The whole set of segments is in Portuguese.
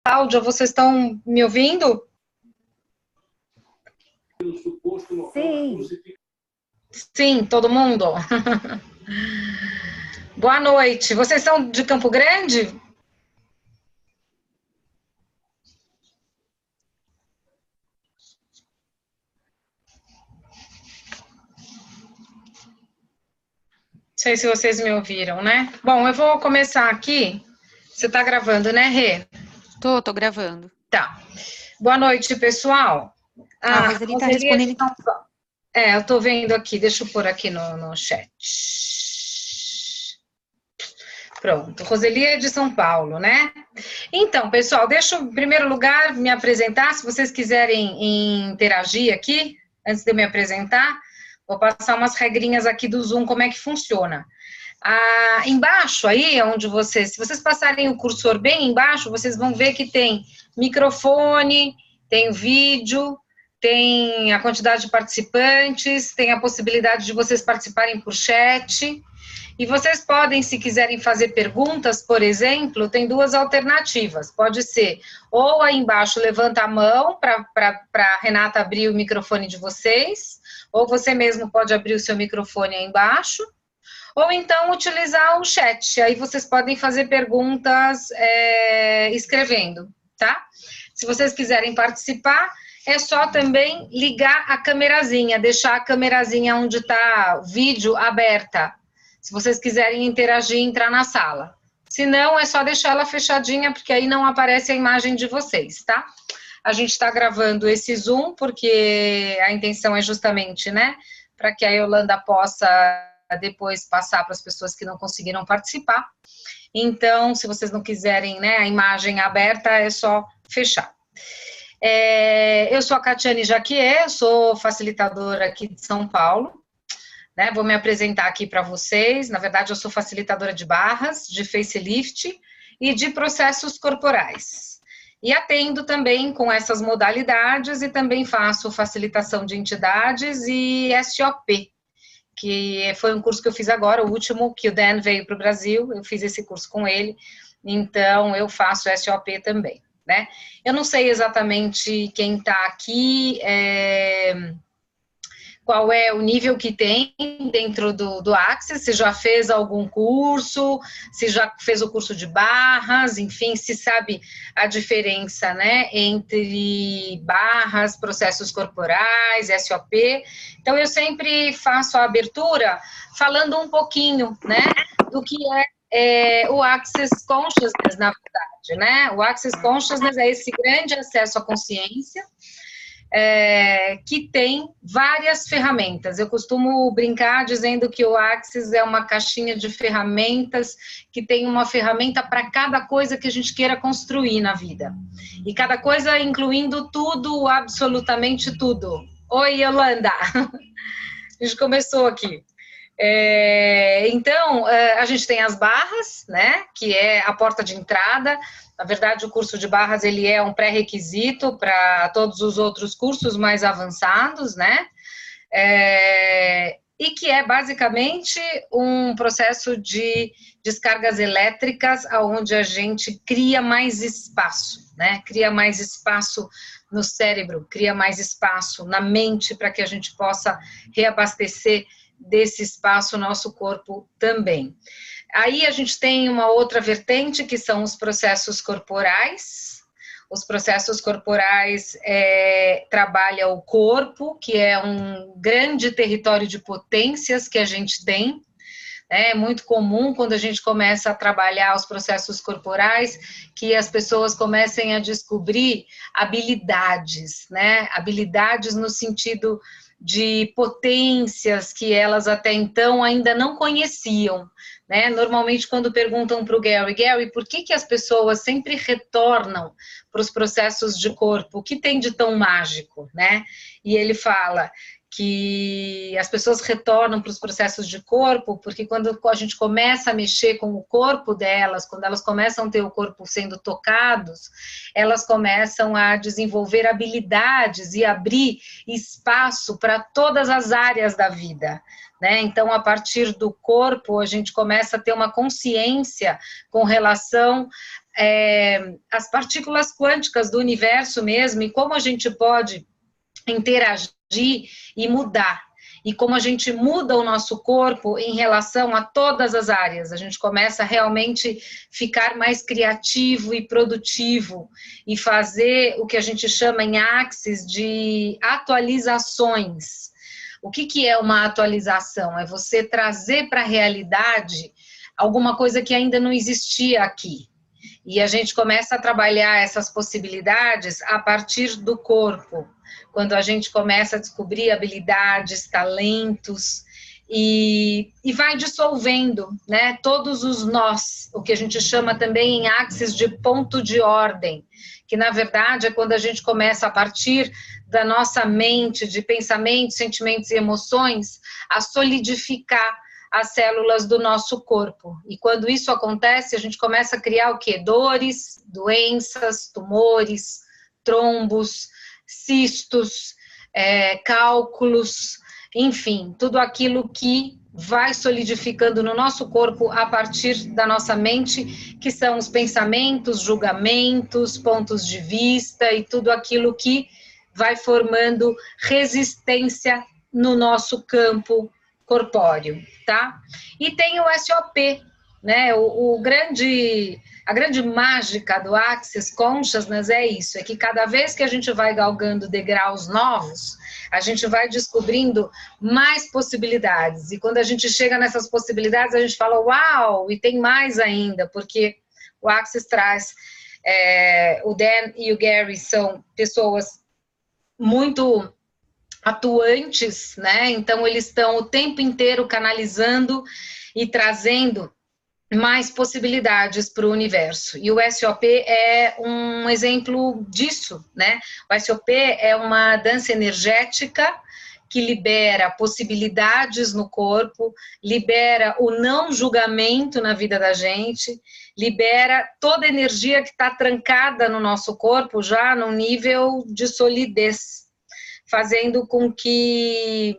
Cláudia, vocês estão me ouvindo? Sim. Sim, todo mundo? Boa noite. Vocês são de Campo Grande? Não sei se vocês me ouviram, né? Bom, eu vou começar aqui. Você está gravando, né, Rê? Tô gravando. Tá. Boa noite, pessoal. A Roseli está respondendo. Eu tô vendo aqui, deixa eu pôr aqui no chat. Pronto, Roseli é de São Paulo, né? Então, pessoal, deixa eu, em primeiro lugar, me apresentar. Se vocês quiserem interagir aqui, antes de eu me apresentar, vou passar umas regrinhas aqui do Zoom, como é que funciona. Embaixo aí, se vocês passarem o cursor bem embaixo, vocês vão ver que tem microfone, tem vídeo, tem a quantidade de participantes, tem a possibilidade de vocês participarem por chat. E vocês podem, se quiserem fazer perguntas, por exemplo, tem duas alternativas. Pode ser, ou aí embaixo levanta a mão para a Renata abrir o microfone de vocês, ou você mesmo pode abrir o seu microfone aí embaixo, ou então utilizar o chat. Aí vocês podem fazer perguntas escrevendo, tá? Se vocês quiserem participar, é só também ligar a câmerazinha, deixar a câmerazinha onde está o vídeo aberta. Se vocês quiserem interagir, entrar na sala. Se não, é só deixar ela fechadinha, porque aí não aparece a imagem de vocês, tá? A gente está gravando esse Zoom, porque a intenção é justamente, né, para que a Yolanda possa depois passar para as pessoas que não conseguiram participar. Então, se vocês não quiserem, né, a imagem aberta, é só fechar. Eu sou a Catiane Jaquier, sou facilitadora aqui de São Paulo. Né, vou me apresentar aqui para vocês. Na verdade, eu sou facilitadora de barras, de facelift e de processos corporais. E atendo também com essas modalidades e também faço facilitação de entidades e SOP, que foi um curso que eu fiz agora, o último, que o Dan veio para o Brasil, eu fiz esse curso com ele, então eu faço SOP também, né? Eu não sei exatamente quem está aqui, qual é o nível que tem dentro do Access, se já fez algum curso, se já fez o curso de barras, enfim, se sabe a diferença, né, entre barras, processos corporais, SOP. Então, eu sempre faço a abertura falando um pouquinho, né, do que é o Access Consciousness, na verdade, né? O Access Consciousness é esse grande acesso à consciência, que tem várias ferramentas. Eu costumo brincar dizendo que o Access é uma caixinha de ferramentas que tem uma ferramenta para cada coisa que a gente queira construir na vida. E cada coisa incluindo tudo, absolutamente tudo. Oi, Yolanda! A gente começou aqui. Então, a gente tem as barras, né, que é a porta de entrada. Na verdade, o curso de barras, ele é um pré-requisito para todos os outros cursos mais avançados, né, e que é basicamente um processo de descargas elétricas, onde a gente cria mais espaço, né, cria mais espaço no cérebro, cria mais espaço na mente, para que a gente possa reabastecer desse espaço o nosso corpo também. Aí a gente tem uma outra vertente, que são os processos corporais. Os processos corporais trabalham o corpo, que é um grande território de potências que a gente tem. É muito comum, quando a gente começa a trabalhar os processos corporais, que as pessoas comecem a descobrir habilidades, né? Habilidades no sentido de potências que elas até então ainda não conheciam, né? Normalmente, quando perguntam para o Gary, por que as pessoas sempre retornam para os processos de corpo? O que tem de tão mágico, né? E ele fala que as pessoas retornam para os processos de corpo, porque quando a gente começa a mexer com o corpo delas, quando elas começam a ter o corpo sendo tocados, elas começam a desenvolver habilidades e abrir espaço para todas as áreas da vida, né? Então, a partir do corpo, a gente começa a ter uma consciência com relação as partículas quânticas do universo mesmo e como a gente pode interagir e mudar. E como a gente muda o nosso corpo em relação a todas as áreas. A gente começa a realmente ficar mais criativo e produtivo e fazer o que a gente chama em Axis de atualizações. O que é uma atualização? É você trazer para a realidade alguma coisa que ainda não existia aqui. E a gente começa a trabalhar essas possibilidades a partir do corpo. Quando a gente começa a descobrir habilidades, talentos e vai dissolvendo, né, todos os nós, o que a gente chama também em Axis de ponto de ordem, que na verdade é quando a gente começa a partir da nossa mente, de pensamentos, sentimentos e emoções, a solidificar as células do nosso corpo. E quando isso acontece, a gente começa a criar o quê? Dores, doenças, tumores, trombos, cistos, cálculos, enfim, tudo aquilo que vai solidificando no nosso corpo a partir da nossa mente, que são os pensamentos, julgamentos, pontos de vista e tudo aquilo que vai formando resistência no nosso campo corpóreo, tá? E tem o SOP, né? A grande mágica do Axis Consciousness é isso, é que cada vez que a gente vai galgando degraus novos, a gente vai descobrindo mais possibilidades. E quando a gente chega nessas possibilidades, a gente fala, uau, e tem mais ainda, porque o Axis traz, o Dan e o Gary são pessoas muito atuantes, né? Então eles estão o tempo inteiro canalizando e trazendo mais possibilidades para o universo. E o SOP é um exemplo disso, né? O SOP é uma dança energética que libera possibilidades no corpo, libera o não julgamento na vida da gente, libera toda a energia que está trancada no nosso corpo já num nível de solidez, fazendo com que,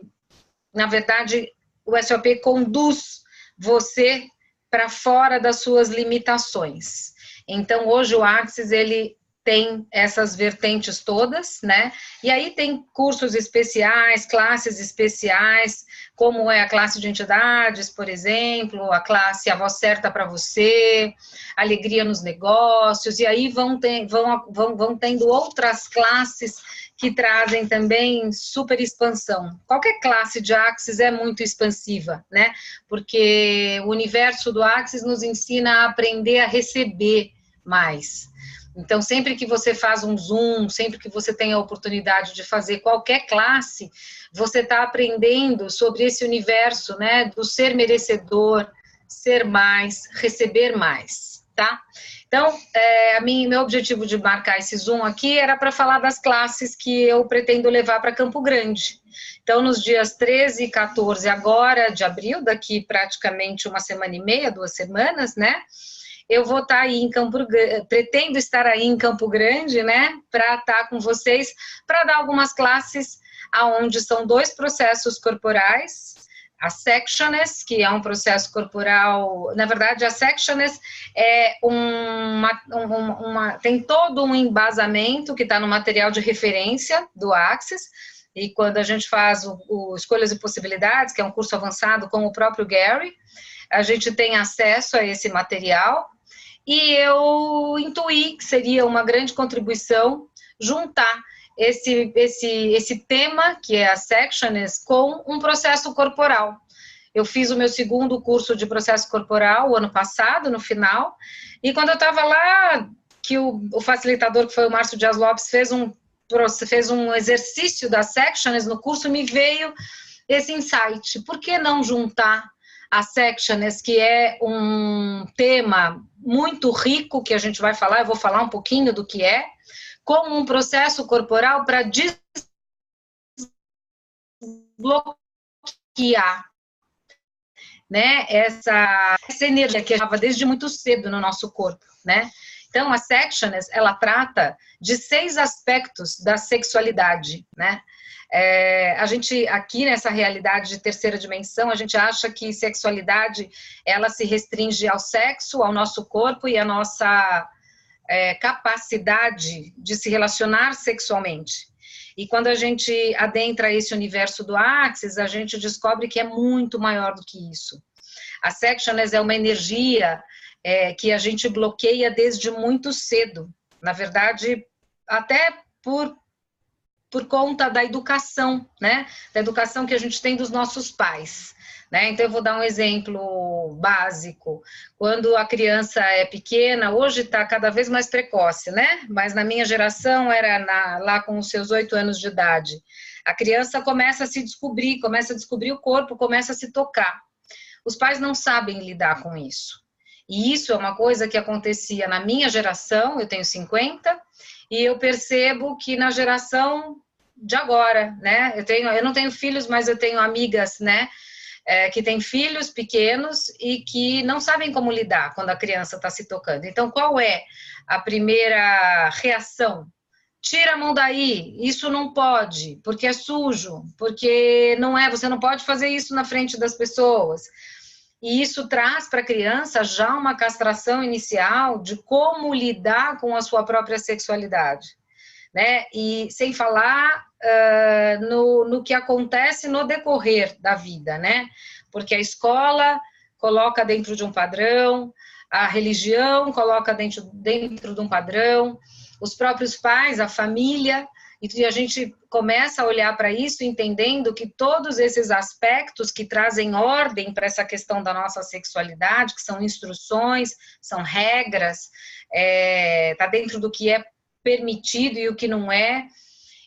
na verdade, o SOP conduz você para fora das suas limitações. Então, hoje o Axis, ele tem essas vertentes todas, né? E aí tem cursos especiais, classes especiais, como é a classe de entidades, por exemplo, a classe A Voz Certa para Você, Alegria nos Negócios, e aí vão tendo outras classes que trazem também super expansão. Qualquer classe de Axis é muito expansiva, né? Porque o universo do Axis nos ensina a aprender a receber mais. Então, sempre que você faz um Zoom, sempre que você tem a oportunidade de fazer qualquer classe, você está aprendendo sobre esse universo, né? Do ser merecedor, ser mais, receber mais, tá? Então, meu objetivo de marcar esse Zoom aqui era para falar das classes que eu pretendo levar para Campo Grande. Então, nos dias 13 e 14 agora de abril, daqui praticamente uma semana e meia, 2 semanas, né? Eu vou estar aí em Campo Grande, pretendo estar aí em Campo Grande, né? Para estar com vocês, para dar algumas classes aonde são 2 processos corporais. A Sectionist, que é um processo corporal, na verdade a Sectionist é tem todo um embasamento que está no material de referência do Axis, e quando a gente faz o Escolhas e Possibilidades, que é um curso avançado com o próprio Gary, a gente tem acesso a esse material, e eu intuí que seria uma grande contribuição juntar esse tema, que é a Sectionist, com um processo corporal. Eu fiz o meu 2º curso de processo corporal o ano passado, no final, e quando eu estava lá, que o facilitador, que foi o Márcio Dias Lopes, fez um exercício da Sectionist no curso, me veio esse insight. Por que não juntar a Sectionist, que é um tema muito rico, que a gente vai falar, eu vou falar um pouquinho do que é, como um processo corporal para desbloquear, né, essa energia que estava desde muito cedo no nosso corpo, né? Então, a Sectionist, ela trata de 6 aspectos da sexualidade, né? A gente, aqui nessa realidade de terceira dimensão, a gente acha que sexualidade, ela se restringe ao sexo, ao nosso corpo e à nossa capacidade de se relacionar sexualmente. E quando a gente adentra esse universo do Axis, a gente descobre que é muito maior do que isso. A Sexualness é uma energia que a gente bloqueia desde muito cedo. Na verdade, até por conta da educação, né? Da educação que a gente tem dos nossos pais. Né? Então, eu vou dar um exemplo básico. Quando a criança é pequena, hoje está cada vez mais precoce, né? Mas na minha geração era lá com os seus 8 anos de idade. A criança começa a se descobrir, começa a descobrir o corpo, começa a se tocar. Os pais não sabem lidar com isso. E isso é uma coisa que acontecia na minha geração, eu tenho 50, e eu percebo que na geração de agora, né? Eu não tenho filhos, mas eu tenho amigas, né? Que têm filhos pequenos e que não sabem como lidar quando a criança está se tocando. Então, qual é a primeira reação? Tira a mão daí, isso não pode, porque é sujo, porque não é, você não pode fazer isso na frente das pessoas. E isso traz para a criança já uma castração inicial de como lidar com a sua própria sexualidade, né? E sem falar no que acontece no decorrer da vida, né? Porque a escola coloca dentro de um padrão, a religião coloca dentro de um padrão, os próprios pais, a família, e a gente começa a olhar para isso entendendo que todos esses aspectos que trazem ordem para essa questão da nossa sexualidade, que são instruções, são regras, está dentro do que é permitido e o que não é.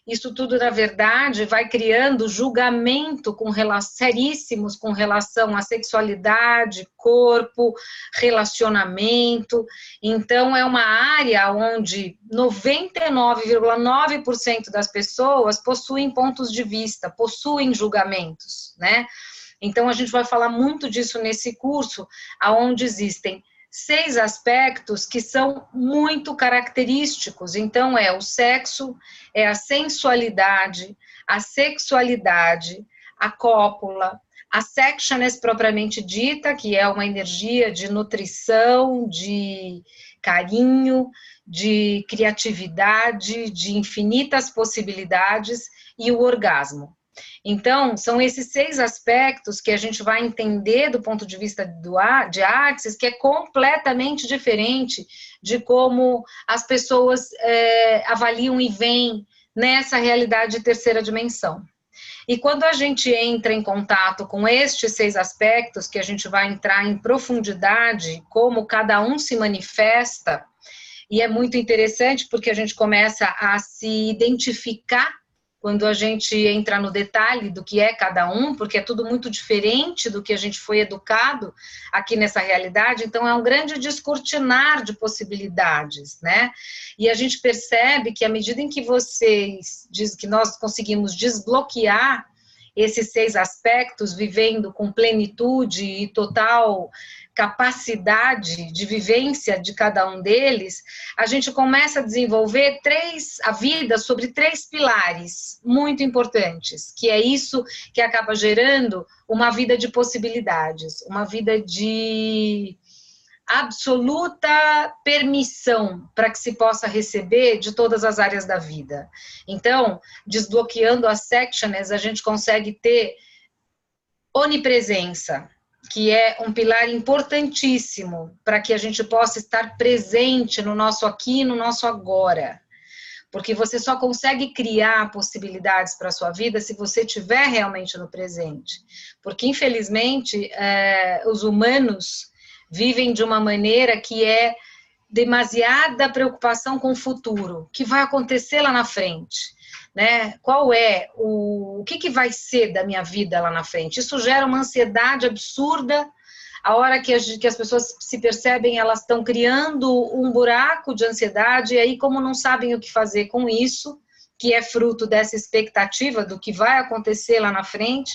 Isso tudo, na verdade, vai criando julgamento seríssimos com relação à sexualidade, corpo, relacionamento. Então, é uma área onde 99,9% das pessoas possuem pontos de vista, possuem julgamentos, né? Então, a gente vai falar muito disso nesse curso, onde existem 6 aspectos que são muito característicos. Então, é o sexo, é a sensualidade, a sexualidade, a cópula, a sexualness propriamente dita, que é uma energia de nutrição, de carinho, de criatividade, de infinitas possibilidades, e o orgasmo. Então, são esses 6 aspectos que a gente vai entender do ponto de vista de Axis, que é completamente diferente de como as pessoas avaliam e veem nessa realidade de terceira dimensão. E quando a gente entra em contato com estes 6 aspectos, que a gente vai entrar em profundidade, como cada um se manifesta, e é muito interessante porque a gente começa a se identificar quando a gente entra no detalhe do que é cada um, porque é tudo muito diferente do que a gente foi educado aqui nessa realidade, então é um grande descortinar de possibilidades, né? E a gente percebe que à medida em que que nós conseguimos desbloquear esses 6 aspectos, vivendo com plenitude e total capacidade de vivência de cada um deles, a gente começa a desenvolver a vida sobre 3 pilares muito importantes, que é isso que acaba gerando uma vida de possibilidades, uma vida de absoluta permissão para que se possa receber de todas as áreas da vida. Então, desbloqueando a Sexualness, a gente consegue ter onipresença, que é um pilar importantíssimo para que a gente possa estar presente no nosso aqui e no nosso agora. Porque você só consegue criar possibilidades para a sua vida se você estiver realmente no presente. Porque, infelizmente, os humanos vivem de uma maneira que é demasiada preocupação com o futuro, que vai acontecer lá na frente, né? Qual é o que vai ser da minha vida lá na frente? Isso gera uma ansiedade absurda. A hora que as pessoas se percebem, elas estão criando um buraco de ansiedade, e aí, como não sabem o que fazer com isso, que é fruto dessa expectativa do que vai acontecer lá na frente,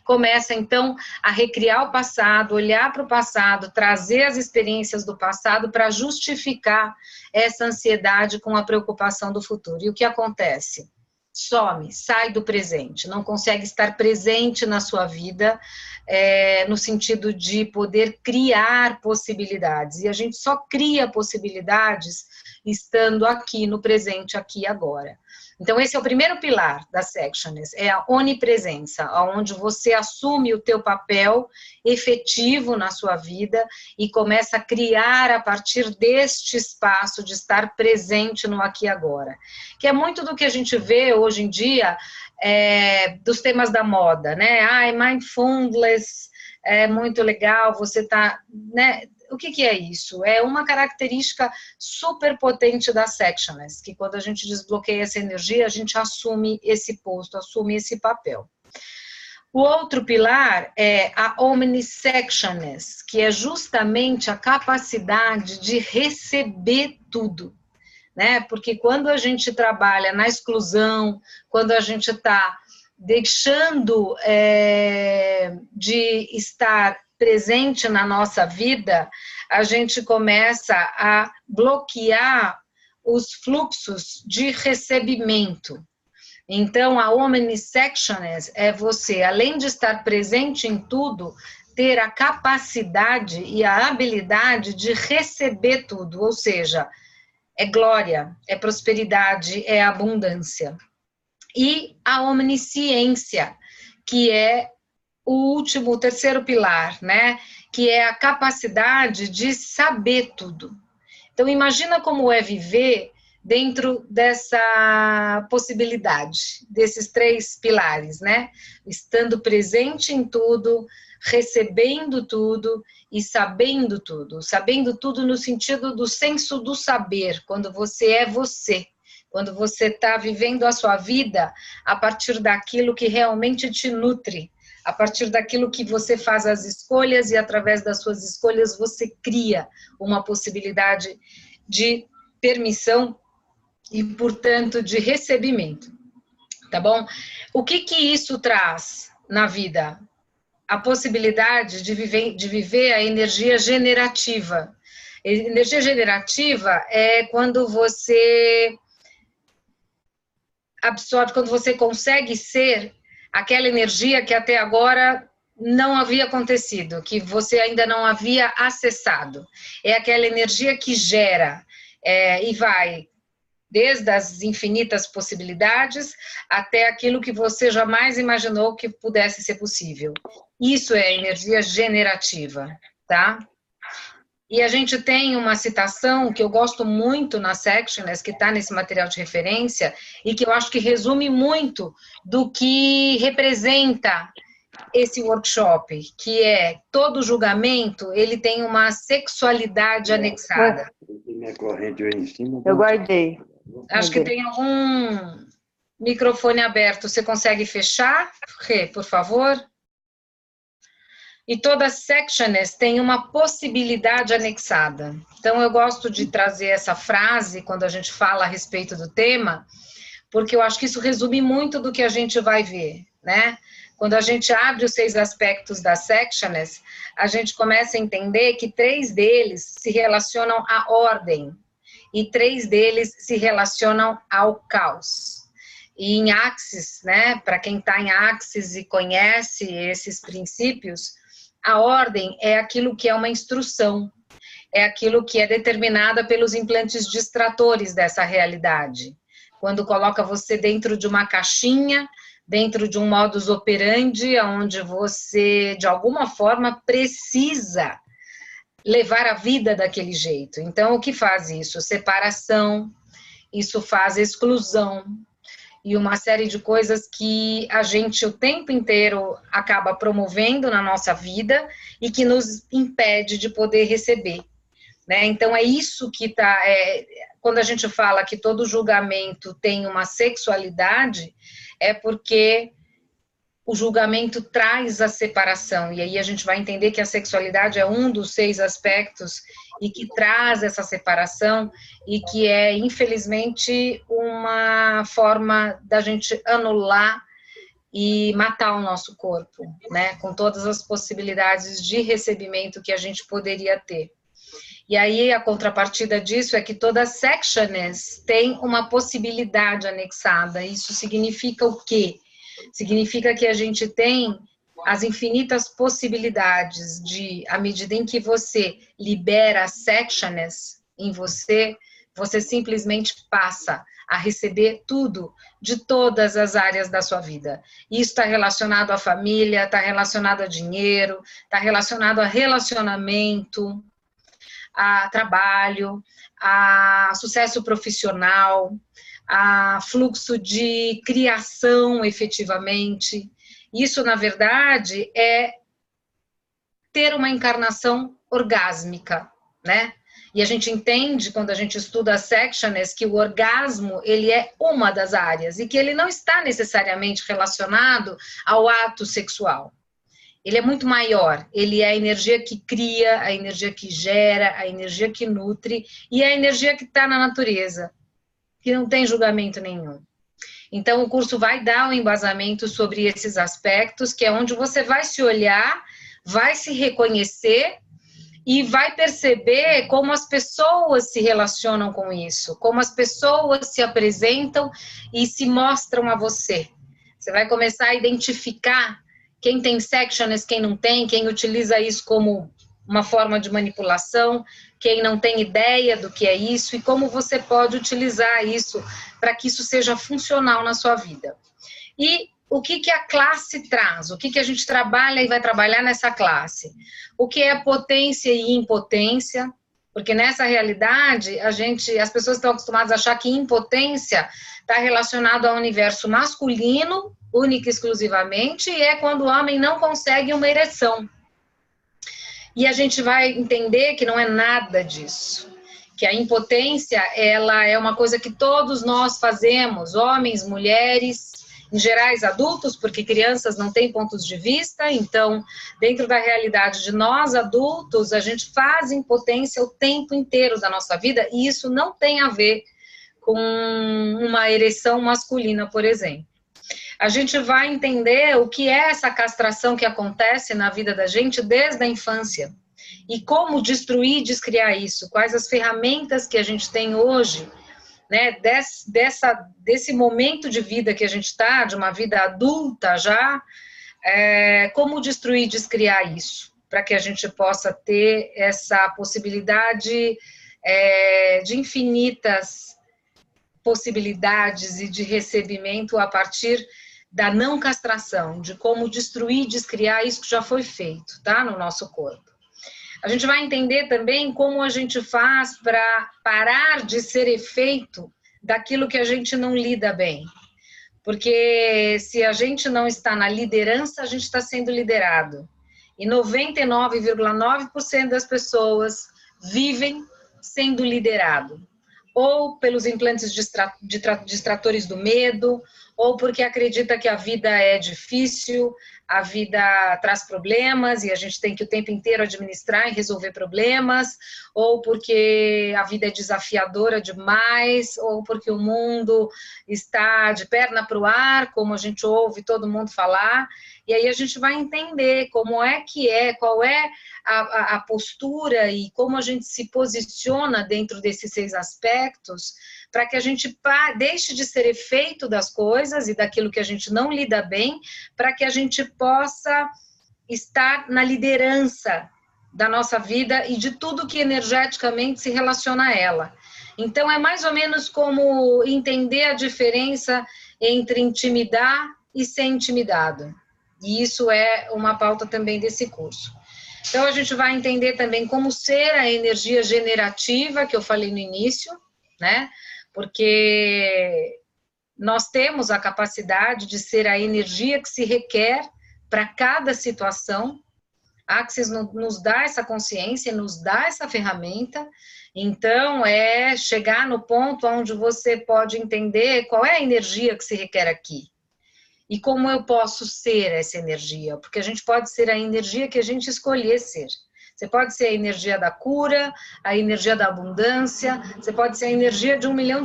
começa, então, a recriar o passado, olhar para o passado, trazer as experiências do passado para justificar essa ansiedade com a preocupação do futuro. E o que acontece? Some, sai do presente, não consegue estar presente na sua vida, no sentido de poder criar possibilidades. E a gente só cria possibilidades estando aqui no presente, aqui e agora. Então, esse é o primeiro pilar da Sectioners, é a onipresença, onde você assume o teu papel efetivo na sua vida e começa a criar a partir deste espaço de estar presente no aqui e agora. Que é muito do que a gente vê hoje em dia, dos temas da moda, né? Mindfulness, é muito legal, você tá, né? O que é isso? É uma característica super potente da Sectioners, que quando a gente desbloqueia essa energia, a gente assume esse posto, assume esse papel. O outro pilar é a Omnisectioners, que é justamente a capacidade de receber tudo, né? Porque quando a gente trabalha na exclusão, quando a gente está deixando de estar presente na nossa vida, a gente começa a bloquear os fluxos de recebimento. Então, a Omnisectioners é você, além de estar presente em tudo, ter a capacidade e a habilidade de receber tudo, ou seja, é glória, é prosperidade, é abundância. E a omnisciência, que é o terceiro pilar, né? Que é a capacidade de saber tudo. Então, imagina como é viver dentro dessa possibilidade, desses três pilares, né? Estando presente em tudo, recebendo tudo e sabendo tudo. Sabendo tudo no sentido do senso do saber, quando você é você. Quando você está vivendo a sua vida a partir daquilo que realmente te nutre, a partir daquilo que você faz as escolhas e através das suas escolhas você cria uma possibilidade de permissão e, portanto, de recebimento, tá bom? O que isso traz na vida? A possibilidade de viver a energia generativa. Energia generativa é quando você absorve, quando você consegue ser aquela energia que até agora não havia acontecido, que você ainda não havia acessado. É aquela energia que gera e vai desde as infinitas possibilidades até aquilo que você jamais imaginou que pudesse ser possível. Isso é energia generativa, tá? E a gente tem uma citação que eu gosto muito na Sectioners, que está nesse material de referência, e que eu acho que resume muito do que representa esse workshop, que é todo julgamento, ele tem uma sexualidade anexada. Eu guardei. Acho que tem algum microfone aberto. Você consegue fechar, Rê, por favor? E toda Sectioners tem uma possibilidade anexada. Então, eu gosto de trazer essa frase quando a gente fala a respeito do tema, porque eu acho que isso resume muito do que a gente vai ver, né? Quando a gente abre os 6 aspectos da Sectioners, a gente começa a entender que 3 deles se relacionam à ordem e 3 deles se relacionam ao caos. E em Axis, né, para quem está em Axis e conhece esses princípios, a ordem é aquilo que é uma instrução, é aquilo que é determinada pelos implantes distratores dessa realidade. Quando coloca você dentro de uma caixinha, dentro de um modus operandi, onde você, de alguma forma, precisa levar a vida daquele jeito. Então, o que faz isso? Separação, isso faz exclusão, e uma série de coisas que a gente o tempo inteiro acaba promovendo na nossa vida e que nos impede de poder receber, né? Então, é isso que está... quando a gente fala que todo julgamento tem uma sexualidade, é porque o julgamento traz a separação, e aí a gente vai entender que a sexualidade é um dos 6 aspectos e que traz essa separação e que é, infelizmente, uma forma da gente anular e matar o nosso corpo, né, com todas as possibilidades de recebimento que a gente poderia ter. E aí a contrapartida disso é que toda Sectioners tem uma possibilidade anexada. Isso significa o quê? Significa que a gente tem as infinitas possibilidades de, à medida em que você libera a Sectioners em você, Você simplesmente passa a receber tudo de todas as áreas da sua vida. Isso está relacionado à família, está relacionado a dinheiro, está relacionado a relacionamento, a trabalho, a sucesso profissional, a fluxo de criação efetivamente. Isso, na verdade, é ter uma encarnação orgásmica, né? E a gente entende, quando a gente estuda a Sectionist, que o orgasmo, ele é uma das áreas, e que ele não está necessariamente relacionado ao ato sexual. Ele é muito maior, ele é a energia que cria, a energia que gera, a energia que nutre, e a energia que está na natureza, que não tem julgamento nenhum. Então, o curso vai dar um embasamento sobre esses aspectos, que é onde você vai se olhar, vai se reconhecer, e vai perceber como as pessoas se relacionam com isso, como as pessoas se apresentam e se mostram a você. Você vai começar a identificar quem tem sectionist, quem não tem, quem utiliza isso como uma forma de manipulação, quem não tem ideia do que é isso e como você pode utilizar isso para que isso seja funcional na sua vida. E o que a classe traz? O que a gente trabalha e vai trabalhar nessa classe? O que é potência e impotência? Porque nessa realidade, as pessoas estão acostumadas a achar que impotência está relacionado ao universo masculino, única e exclusivamente, e é quando o homem não consegue uma ereção. E a gente vai entender que não é nada disso. Que a impotência, ela é uma coisa que todos nós fazemos, homens, mulheres, em gerais adultos, porque crianças não têm pontos de vista, então, dentro da realidade de nós, adultos, a gente faz impotência o tempo inteiro da nossa vida, e isso não tem a ver com uma ereção masculina, por exemplo. A gente vai entender o que é essa castração que acontece na vida da gente desde a infância, e como destruir e descriar isso, quais as ferramentas que a gente tem hoje, né, desse momento de vida que a gente está, de uma vida adulta já, como destruir e descriar isso, para que a gente possa ter essa possibilidade de infinitas possibilidades e de recebimento a partir da não castração, de como destruir e descriar isso que já foi feito, tá, no nosso corpo. A gente vai entender também como a gente faz para parar de ser efeito daquilo que a gente não lida bem. Porque se a gente não está na liderança, a gente está sendo liderado. E 99,9% das pessoas vivem sendo liderado. Ou pelos implantes distratores do medo, ou porque acredita que a vida é difícil, a vida traz problemas e a gente tem que o tempo inteiro administrar e resolver problemas, ou porque a vida é desafiadora demais, ou porque o mundo está de perna para o ar, como a gente ouve todo mundo falar, e aí a gente vai entender como qual é a postura e como a gente se posiciona dentro desses 6 aspectos, para que a gente deixe de ser efeito das coisas e daquilo que a gente não lida bem, para que a gente possa estar na liderança da nossa vida e de tudo que energeticamente se relaciona a ela. Então, é mais ou menos como entender a diferença entre intimidar e ser intimidado. E isso é uma pauta também desse curso. Então, a gente vai entender também como ser a energia generativa, que eu falei no início, né? Porque nós temos a capacidade de ser a energia que se requer para cada situação. A Axis nos dá essa consciência, nos dá essa ferramenta. Então, é chegar no ponto onde você pode entender qual é a energia que se requer aqui. E como eu posso ser essa energia? Porque a gente pode ser a energia que a gente escolher ser. Você pode ser a energia da cura, a energia da abundância, você pode ser a energia de $1 milhão,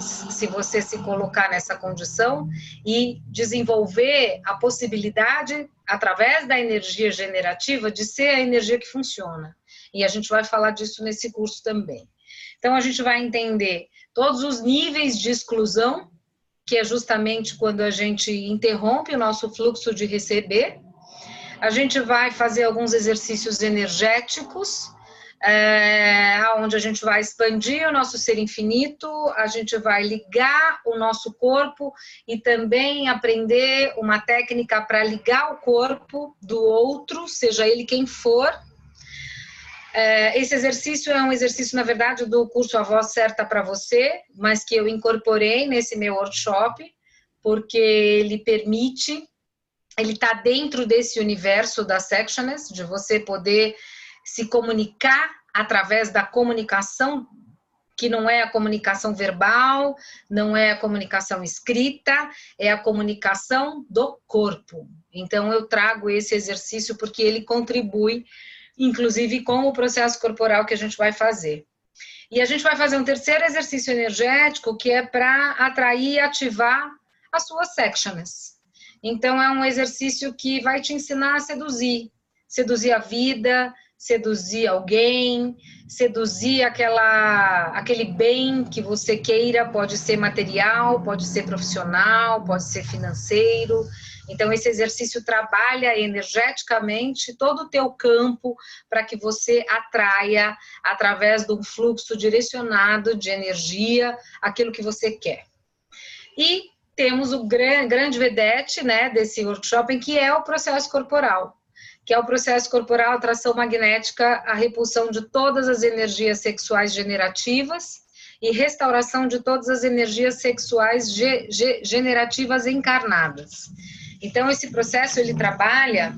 se você se colocar nessa condição e desenvolver a possibilidade, através da energia generativa, de ser a energia que funciona. E a gente vai falar disso nesse curso também. Então, a gente vai entender todos os níveis de exclusão, que é justamente quando a gente interrompe o nosso fluxo de receber. A gente vai fazer alguns exercícios energéticos, onde a gente vai expandir o nosso ser infinito, a gente vai ligar o nosso corpo e também aprender uma técnica para ligar o corpo do outro, seja ele quem for. Esse exercício é um exercício, na verdade, do curso A Voz Certa para Você, mas que eu incorporei nesse meu workshop, porque ele permite, ele está dentro desse universo da Sectionist, de você poder se comunicar através da comunicação, que não é a comunicação verbal, não é a comunicação escrita, é a comunicação do corpo. Então, eu trago esse exercício porque ele contribui, inclusive, com o processo corporal que a gente vai fazer. E a gente vai fazer um terceiro exercício energético, que é para atrair e ativar as suas sectionist. Então, é um exercício que vai te ensinar a seduzir a vida, seduzir alguém, seduzir aquele bem que você queira, pode ser material, pode ser profissional, pode ser financeiro. Então, esse exercício trabalha energeticamente todo o teu campo para que você atraia, através de um fluxo direcionado de energia, aquilo que você quer. E temos o grande vedete, né, desse workshop, que é o processo corporal, que é o processo corporal, atração magnética, a repulsão de todas as energias sexuais generativas e restauração de todas as energias sexuais generativas encarnadas. Então, esse processo, ele trabalha,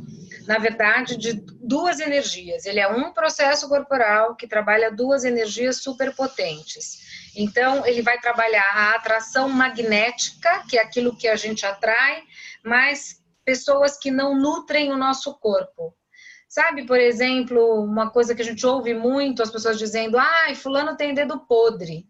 na verdade, de duas energias. Ele é um processo corporal que trabalha duas energias superpotentes. Então, ele vai trabalhar a atração magnética, que é aquilo que a gente atrai, mas pessoas que não nutrem o nosso corpo. Sabe, por exemplo, uma coisa que a gente ouve muito, as pessoas dizendo, fulano tem dedo podre.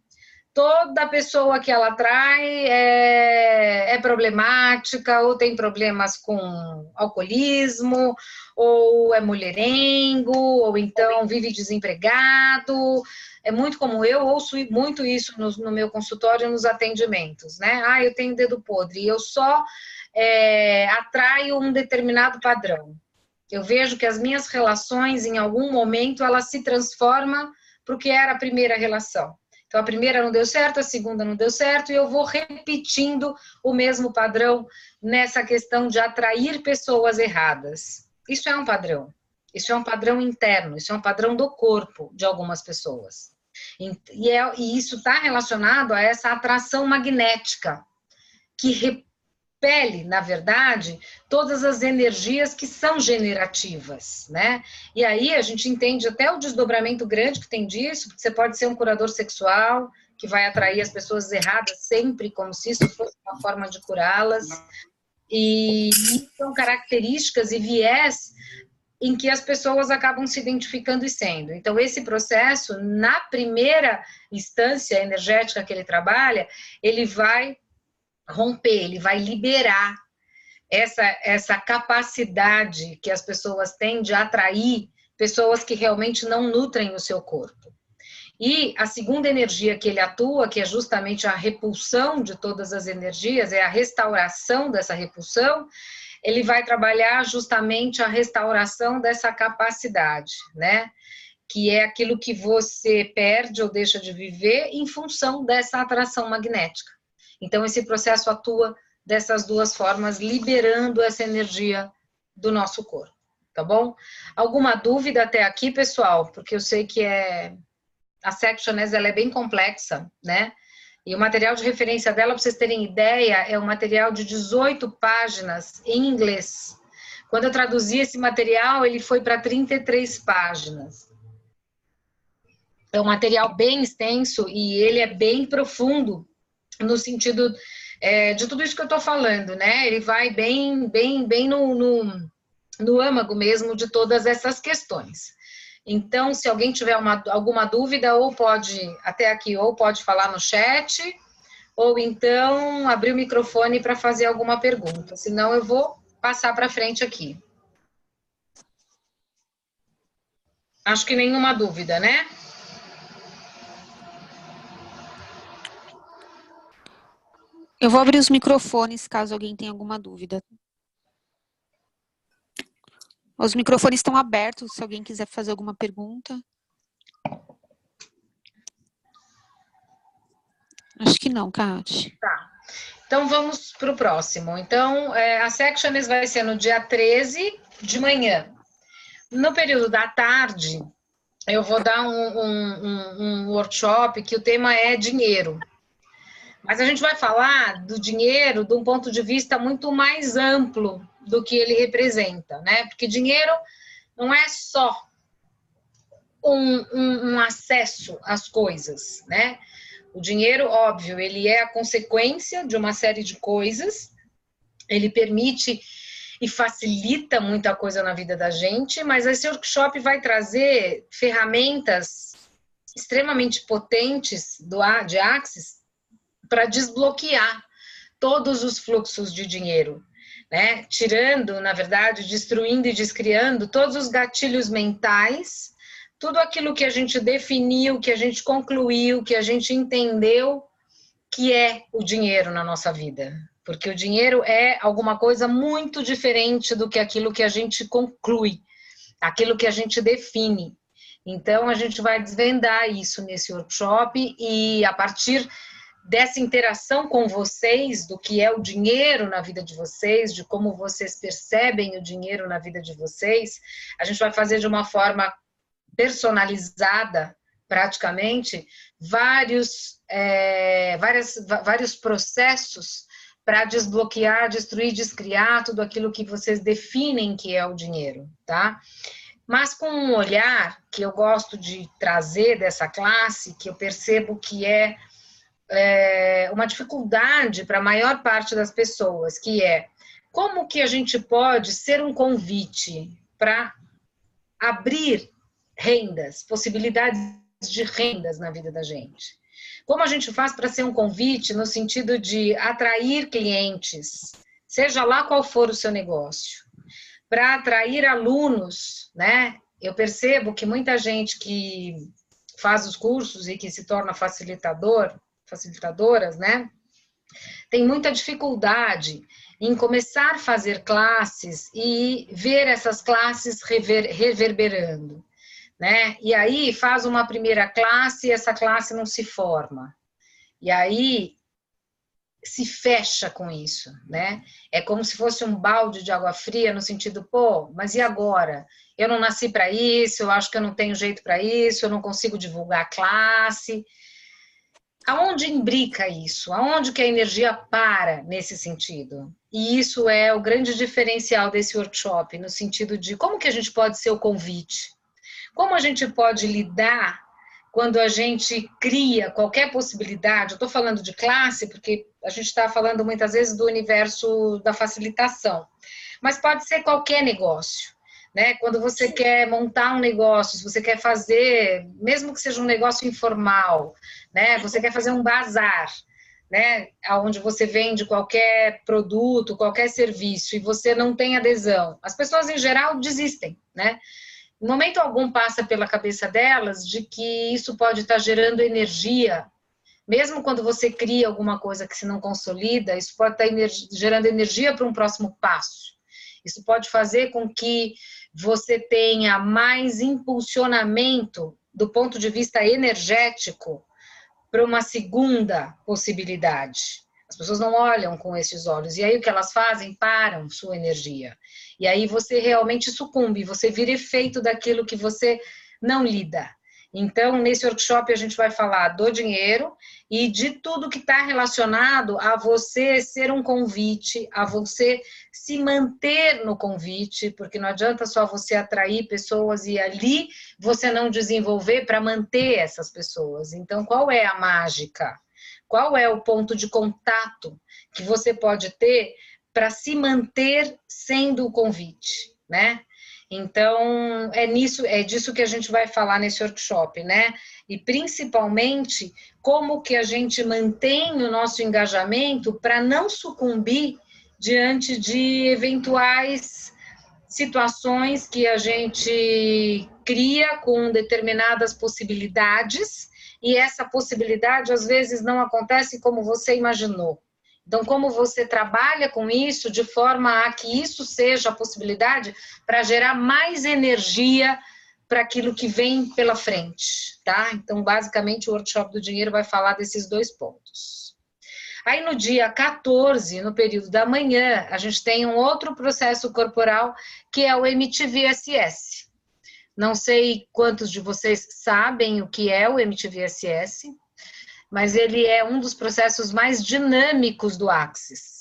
Toda pessoa que ela atrai é problemática, ou tem problemas com alcoolismo, ou é mulherengo, ou então vive desempregado. É muito comum, eu ouço muito isso no meu consultório, nos atendimentos, né? Eu tenho dedo podre, e eu só atraio um determinado padrão. Eu vejo que as minhas relações, em algum momento, elas se transformam para o que era a primeira relação. Então, a primeira não deu certo, a segunda não deu certo, e eu vou repetindo o mesmo padrão nessa questão de atrair pessoas erradas. Isso é um padrão. Isso é um padrão interno, isso é um padrão do corpo de algumas pessoas. E isso está relacionado a essa atração magnética, que repele, na verdade, todas as energias que são generativas, né? E aí a gente entende até o desdobramento grande que tem disso, porque você pode ser um curador sexual, que vai atrair as pessoas erradas sempre, como se isso fosse uma forma de curá-las. E são características e viés em que as pessoas acabam se identificando e sendo. Então, esse processo, na primeira instância energética que ele trabalha, ele vai romper, ele vai liberar essa capacidade que as pessoas têm de atrair pessoas que realmente não nutrem o seu corpo. E a segunda energia que ele atua, que é justamente a repulsão de todas as energias, é a restauração dessa repulsão, ele vai trabalhar justamente a restauração dessa capacidade, né? Que é aquilo que você perde ou deixa de viver em função dessa atração magnética. Então, esse processo atua dessas duas formas, liberando essa energia do nosso corpo, tá bom? Alguma dúvida até aqui, pessoal? Porque eu sei que a Sectionist, ela é bem complexa, né? E o material de referência dela, para vocês terem ideia, é um material de 18 páginas em inglês. Quando eu traduzi esse material, ele foi para 33 páginas. É um material bem extenso e ele é bem profundo no sentido de tudo isso que eu estou falando, né? Ele vai bem no âmago mesmo de todas essas questões. Então, se alguém tiver alguma dúvida, ou pode, até aqui, ou pode falar no chat, ou então abrir o microfone para fazer alguma pergunta. Senão, eu vou passar para frente aqui. Acho que nenhuma dúvida, né? Eu vou abrir os microfones, caso alguém tenha alguma dúvida. Os microfones estão abertos, se alguém quiser fazer alguma pergunta. Acho que não, Kátia. Tá. Então, vamos para o próximo. Então, a Sectioners vai ser no dia 13 de manhã. No período da tarde, eu vou dar um workshop que o tema é dinheiro. Mas a gente vai falar do dinheiro de um ponto de vista muito mais amplo do que ele representa, né? Porque dinheiro não é só um acesso às coisas, né? O dinheiro, óbvio, ele é a consequência de uma série de coisas, ele permite e facilita muita coisa na vida da gente, mas esse workshop vai trazer ferramentas extremamente potentes de Axis para desbloquear todos os fluxos de dinheiro, né? Tirando, na verdade, destruindo e descriando todos os gatilhos mentais, tudo aquilo que a gente definiu, que a gente concluiu, que a gente entendeu que é o dinheiro na nossa vida. Porque o dinheiro é alguma coisa muito diferente do que aquilo que a gente conclui, aquilo que a gente define. Então, a gente vai desvendar isso nesse workshop e, a partir dessa interação com vocês, do que é o dinheiro na vida de vocês, de como vocês percebem o dinheiro na vida de vocês, a gente vai fazer de uma forma personalizada, praticamente, vários processos para desbloquear, destruir, descriar tudo aquilo que vocês definem que é o dinheiro, tá? Mas com um olhar que eu gosto de trazer dessa classe, que eu percebo que é uma dificuldade para a maior parte das pessoas, que é como que a gente pode ser um convite para abrir rendas, possibilidades de rendas na vida da gente. Como a gente faz para ser um convite no sentido de atrair clientes, seja lá qual for o seu negócio, para atrair alunos, né? Eu percebo que muita gente que faz os cursos e que se torna facilitadoras, né? Tem muita dificuldade em começar a fazer classes e ver essas classes reverberando, né? E aí faz uma primeira classe e essa classe não se forma. E aí se fecha com isso, né? É como se fosse um balde de água fria no sentido, pô, mas e agora? Eu não nasci para isso, eu acho que eu não tenho jeito para isso, eu não consigo divulgar a classe. Aonde imbrica isso? Aonde que a energia para nesse sentido? E isso é o grande diferencial desse workshop, no sentido de como que a gente pode ser o convite? Como a gente pode lidar quando a gente cria qualquer possibilidade? Eu estou falando de classe porque a gente está falando muitas vezes do universo da facilitação, mas pode ser qualquer negócio, né? Quando você quer montar um negócio, se você quer fazer, mesmo que seja um negócio informal, né? Você quer fazer um bazar, né? Onde você vende qualquer produto, qualquer serviço e você não tem adesão. As pessoas em geral desistem, né? Em momento algum passa pela cabeça delas de que isso pode estar gerando energia, mesmo quando você cria alguma coisa que se não consolida, isso pode estar gerando energia para um próximo passo. Isso pode fazer com que você tenha mais impulsionamento do ponto de vista energético para uma segunda possibilidade. As pessoas não olham com esses olhos. E aí o que elas fazem? Param sua energia. E aí você realmente sucumbe, você vira efeito daquilo que você não lida. Então, nesse workshop a gente vai falar do dinheiro e de tudo que está relacionado a você ser um convite, a você se manter no convite, porque não adianta só você atrair pessoas e ali você não desenvolver para manter essas pessoas. Então, qual é a mágica? Qual é o ponto de contato que você pode ter para se manter sendo o convite, né? Então, é disso que a gente vai falar nesse workshop, né? E principalmente, como que a gente mantém o nosso engajamento para não sucumbir diante de eventuais situações que a gente cria com determinadas possibilidades e essa possibilidade às vezes não acontece como você imaginou. Então, como você trabalha com isso de forma a que isso seja a possibilidade para gerar mais energia para aquilo que vem pela frente, tá? Então, basicamente, o workshop do dinheiro vai falar desses 2 pontos. Aí, no dia 14, no período da manhã, a gente tem um outro processo corporal, que é o MTVSS. Não sei quantos de vocês sabem o que é o MTVSS, mas ele é um dos processos mais dinâmicos do Axis.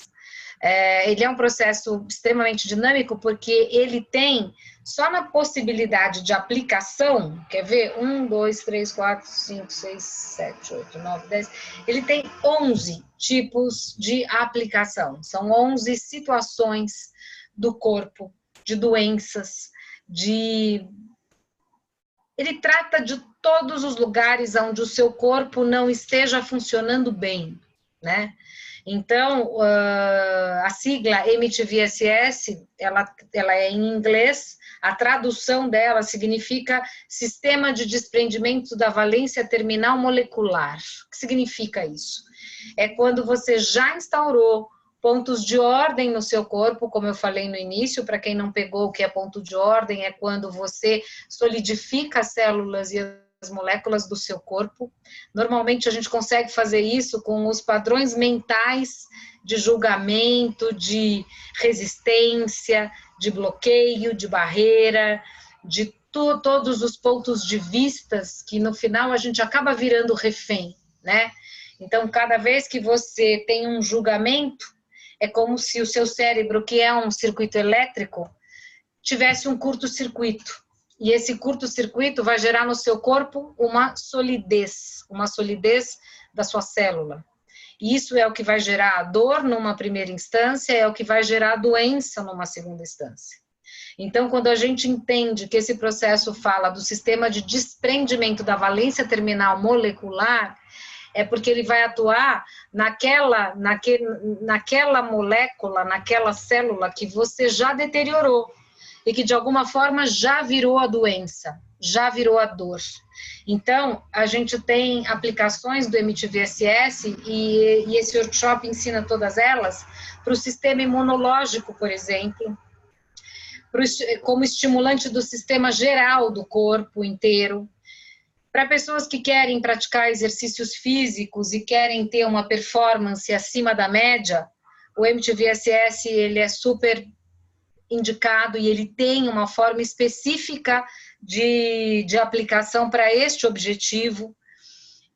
Ele é um processo extremamente dinâmico porque ele tem, só na possibilidade de aplicação, quer ver? 1, 2, 3, 4, 5, 6, 7, 8, 9, 10, ele tem 11 tipos de aplicação, são 11 situações do corpo, de doenças, ele trata de todos os lugares onde o seu corpo não esteja funcionando bem, né? Então, a sigla MTVSS, ela é em inglês, a tradução dela significa Sistema de Desprendimento da Valência Terminal Molecular. O que significa isso? É quando você já instaurou pontos de ordem no seu corpo, como eu falei no início, para quem não pegou o que é ponto de ordem, é quando você solidifica as células e as moléculas do seu corpo. Normalmente a gente consegue fazer isso com os padrões mentais de julgamento, de resistência, de bloqueio, de barreira, de todos os pontos de vistas que no final a gente acaba virando refém, né? Então, cada vez que você tem um julgamento, é como se o seu cérebro, que é um circuito elétrico, tivesse um curto-circuito. E esse curto-circuito vai gerar no seu corpo uma solidez da sua célula. E isso é o que vai gerar a dor numa primeira instância, é o que vai gerar a doença numa segunda instância. Então, quando a gente entende que esse processo fala do sistema de desprendimento da valência terminal molecular, é porque ele vai atuar naquela molécula, naquela célula que você já deteriorou e que de alguma forma já virou a doença, já virou a dor. Então, a gente tem aplicações do MTVSS e esse workshop ensina todas elas para o sistema imunológico, por exemplo, como estimulante do sistema geral do corpo inteiro. Para pessoas que querem praticar exercícios físicos e querem ter uma performance acima da média, o MTVSS ele é super indicado e ele tem uma forma específica de aplicação para este objetivo.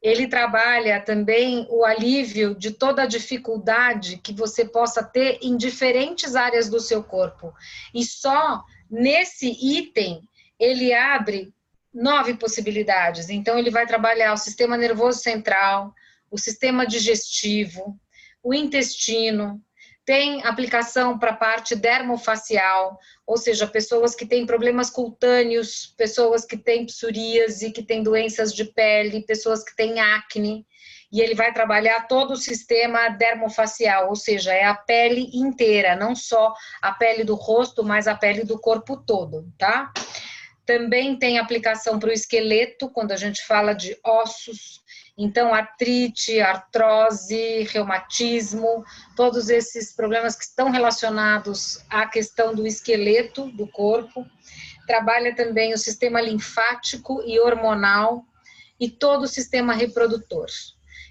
Ele trabalha também o alívio de toda a dificuldade que você possa ter em diferentes áreas do seu corpo. E só nesse item ele abre 9 possibilidades. Então, ele vai trabalhar o sistema nervoso central, o sistema digestivo, o intestino, tem aplicação para a parte dermofacial, ou seja, pessoas que têm problemas cutâneos, pessoas que têm psoríase, que têm doenças de pele, pessoas que têm acne, e ele vai trabalhar todo o sistema dermofacial, ou seja, é a pele inteira, não só a pele do rosto, mas a pele do corpo todo, tá? Também tem aplicação para o esqueleto, quando a gente fala de ossos, então artrite, artrose, reumatismo, todos esses problemas que estão relacionados à questão do esqueleto do corpo. Trabalha também o sistema linfático e hormonal e todo o sistema reprodutor.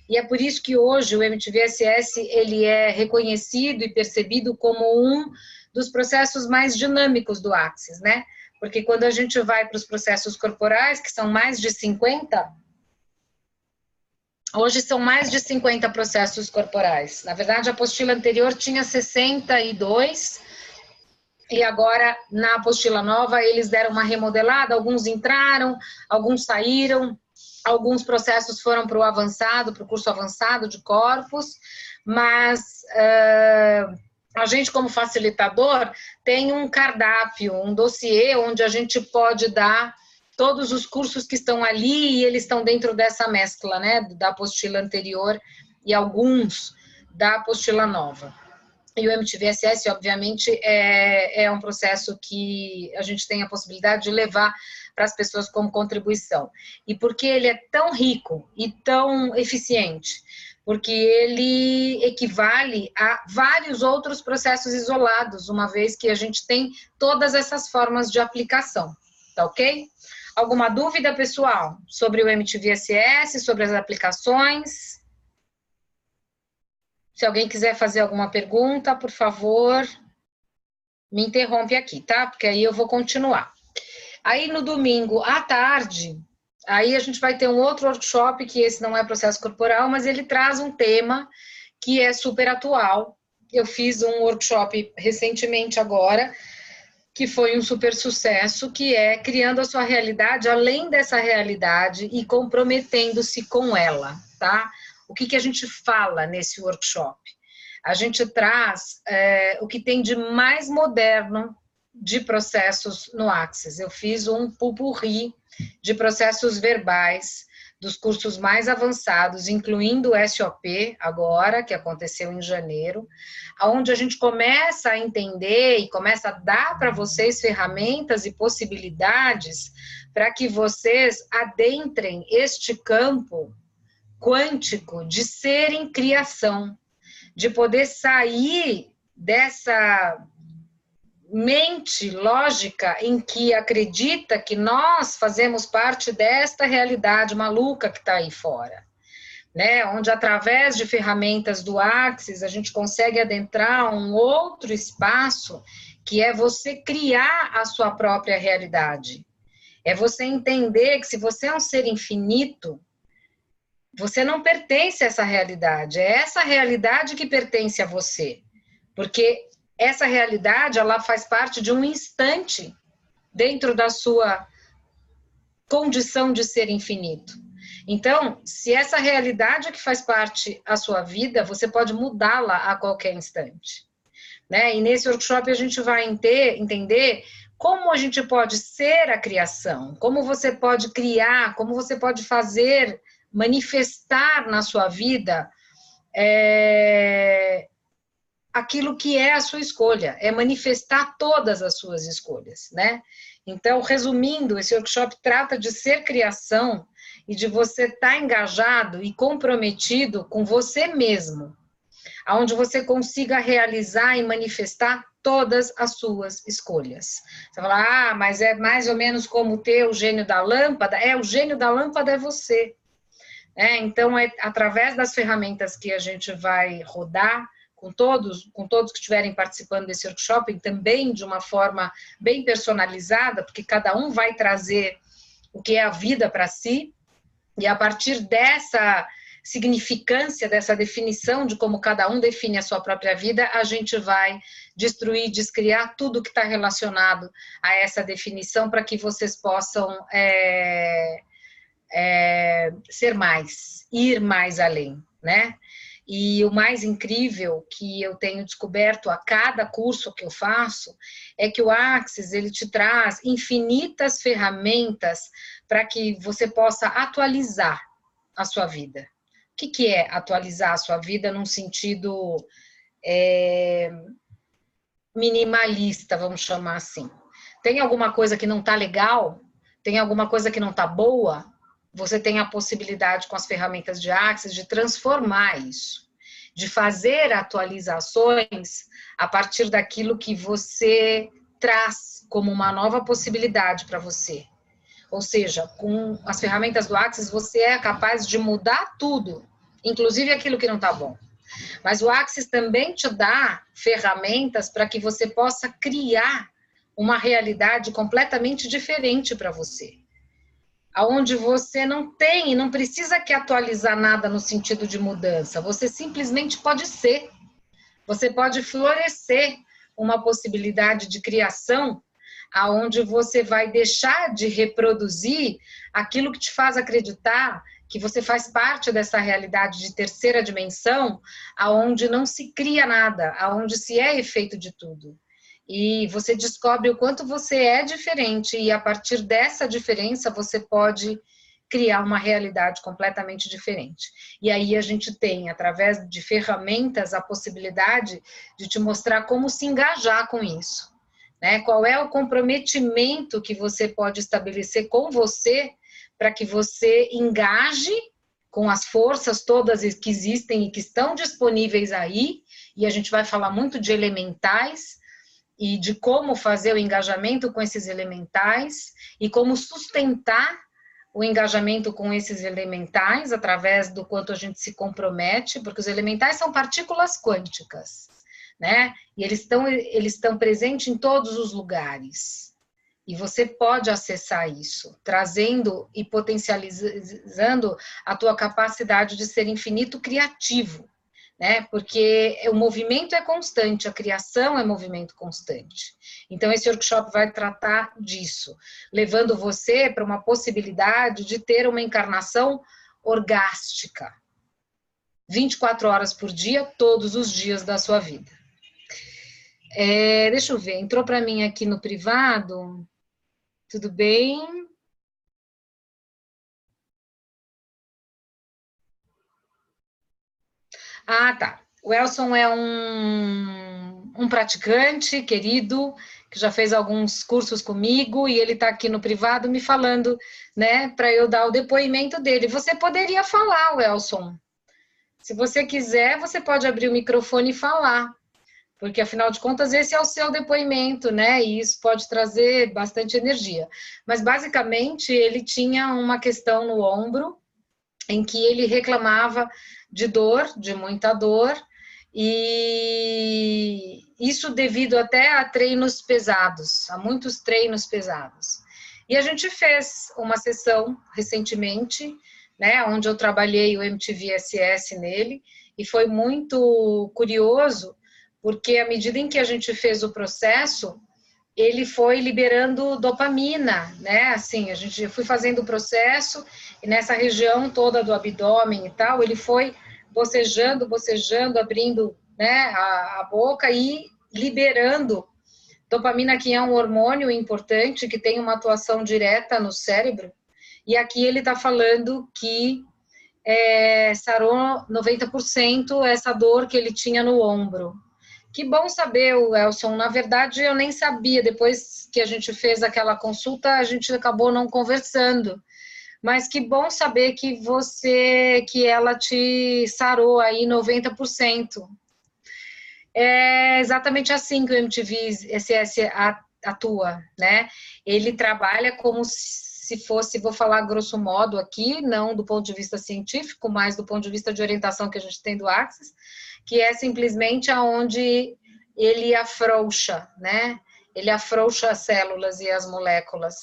E é por isso que hoje o MTVSS ele é reconhecido e percebido como um dos processos mais dinâmicos do Axis, né? Porque quando a gente vai para os processos corporais, que são mais de 50, hoje são mais de 50 processos corporais. Na verdade, a apostila anterior tinha 62, e agora, na apostila nova, eles deram uma remodelada, alguns entraram, alguns saíram, alguns processos foram para o avançado, para o curso avançado de corpos, mas a gente, como facilitador, tem um cardápio, um dossiê onde a gente pode dar todos os cursos que estão ali e eles estão dentro dessa mescla, né, da apostila anterior e alguns da apostila nova. E o MTVSS, obviamente, é um processo que a gente tem a possibilidade de levar para as pessoas como contribuição. E por que ele é tão rico e tão eficiente? Porque ele equivale a vários outros processos isolados, uma vez que a gente tem todas essas formas de aplicação, tá ok? Alguma dúvida, pessoal, sobre o MTVSS, sobre as aplicações? Se alguém quiser fazer alguma pergunta, por favor, me interrompe aqui, tá? Porque aí eu vou continuar. Aí no domingo à tarde, aí a gente vai ter um outro workshop, que esse não é processo corporal, mas ele traz um tema que é super atual. Eu fiz um workshop recentemente agora, que foi um super sucesso, que é criando a sua realidade além dessa realidade e comprometendo-se com ela, tá? O que a gente fala nesse workshop? A gente traz o que tem de mais moderno de processos no Axis. Eu fiz um pupurri de processos verbais dos cursos mais avançados, incluindo o SOP agora, que aconteceu em janeiro, onde a gente começa a entender e começa a dar para vocês ferramentas e possibilidades para que vocês adentrem este campo quântico de ser em criação, de poder sair dessa mente lógica em que acredita que nós fazemos parte desta realidade maluca que está aí fora, né? Onde através de ferramentas do Axis a gente consegue adentrar um outro espaço que é você criar a sua própria realidade. É você entender que se você é um ser infinito, você não pertence a essa realidade, é essa realidade que pertence a você, porque essa realidade, ela faz parte de um instante dentro da sua condição de ser infinito. Então, se essa realidade que faz parte da sua vida, você pode mudá-la a qualquer instante, né? E nesse workshop a gente vai entender como a gente pode ser a criação, como você pode criar, como você pode fazer, manifestar na sua vida aquilo que é a sua escolha, é manifestar todas as suas escolhas, né? Então, resumindo, esse workshop trata de ser criação e de você estar engajado e comprometido com você mesmo, onde você consiga realizar e manifestar todas as suas escolhas. Você fala, mas é mais ou menos como ter o gênio da lâmpada? O gênio da lâmpada é você. Então, é através das ferramentas que a gente vai rodar, com todos que estiverem participando desse workshop, também de uma forma bem personalizada, porque cada um vai trazer o que é a vida para si, e a partir dessa significância, dessa definição de como cada um define a sua própria vida, a gente vai destruir, descriar tudo que está relacionado a essa definição para que vocês possam ser mais, ir mais além, né? E o mais incrível que eu tenho descoberto a cada curso que eu faço é que o Axis, ele te traz infinitas ferramentas para que você possa atualizar a sua vida. O que é atualizar a sua vida num sentido minimalista, vamos chamar assim? Tem alguma coisa que não está legal? Tem alguma coisa que não está boa? Você tem a possibilidade, com as ferramentas de Axis, de transformar isso, de fazer atualizações a partir daquilo que você traz como uma nova possibilidade para você. Ou seja, com as ferramentas do Axis, você é capaz de mudar tudo, inclusive aquilo que não está bom. Mas o Axis também te dá ferramentas para que você possa criar uma realidade completamente diferente para você, aonde você não tem e não precisa que atualizar nada no sentido de mudança, você simplesmente pode ser, você pode florescer uma possibilidade de criação, aonde você vai deixar de reproduzir aquilo que te faz acreditar que você faz parte dessa realidade de terceira dimensão, aonde não se cria nada, aonde se é efeito de tudo. E você descobre o quanto você é diferente e a partir dessa diferença você pode criar uma realidade completamente diferente. E aí a gente tem, através de ferramentas, a possibilidade de te mostrar como se engajar com isso, né? Qual é o comprometimento que você pode estabelecer com você para que você engaje com as forças todas que existem e que estão disponíveis aí, e a gente vai falar muito de elementais, e de como fazer o engajamento com esses elementais e como sustentar o engajamento com esses elementais através do quanto a gente se compromete, porque os elementais são partículas quânticas, né? E eles estão presentes em todos os lugares. E você pode acessar isso, trazendo e potencializando a tua capacidade de ser infinito criativo, né? Porque o movimento é constante, a criação é movimento constante. Então, esse workshop vai tratar disso, levando você para uma possibilidade de ter uma encarnação orgástica, 24 horas por dia, todos os dias da sua vida. Deixa eu ver, entrou para mim aqui no privado, tudo bem? Ah, tá. O Elson é um praticante querido, que já fez alguns cursos comigo, e ele está aqui no privado me falando, né, para eu dar o depoimento dele. Você poderia falar, Elson. Se você quiser, você pode abrir o microfone e falar, porque afinal de contas esse é o seu depoimento, né, e isso pode trazer bastante energia. Mas basicamente ele tinha uma questão no ombro, em que ele reclamava de dor, de muita dor, e isso devido até a treinos pesados, a muitos treinos pesados. E a gente fez uma sessão recentemente, né, onde eu trabalhei o MTV-SS nele, e foi muito curioso, porque à medida em que a gente fez o processo, ele foi liberando dopamina, né? Assim, eu fui fazendo o processo e nessa região toda do abdômen e tal, ele foi bocejando, abrindo, né, a boca e liberando dopamina, que é um hormônio importante, que tem uma atuação direta no cérebro. E aqui ele está falando que sarou 90% essa dor que ele tinha no ombro. Que bom saber, Elson. Na verdade, eu nem sabia. Depois que a gente fez aquela consulta, a gente acabou não conversando. Mas que bom saber que ela te sarou aí 90%. É exatamente assim que o MTV-SS atua, né? Ele trabalha como se fosse, vou falar grosso modo aqui, não do ponto de vista científico, mas do ponto de vista de orientação que a gente tem do Access, que é simplesmente aonde ele afrouxa, né? Ele afrouxa as células e as moléculas,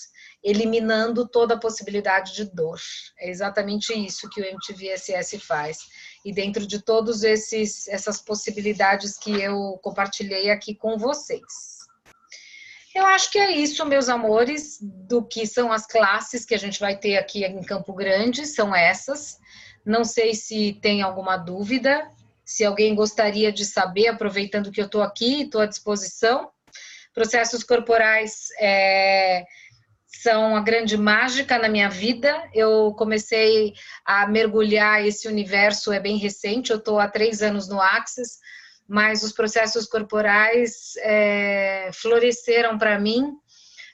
eliminando toda a possibilidade de dor. É exatamente isso que o MTV-SS faz. E dentro de todas essas possibilidades que eu compartilhei aqui com vocês. Eu acho que é isso, meus amores, do que são as classes que a gente vai ter aqui em Campo Grande, são essas. Não sei se tem alguma dúvida. Se alguém gostaria de saber, aproveitando que eu estou aqui, estou à disposição. Processos corporais são a grande mágica na minha vida. Eu comecei a mergulhar esse universo, é bem recente, eu estou há 3 anos no Access, mas os processos corporais floresceram para mim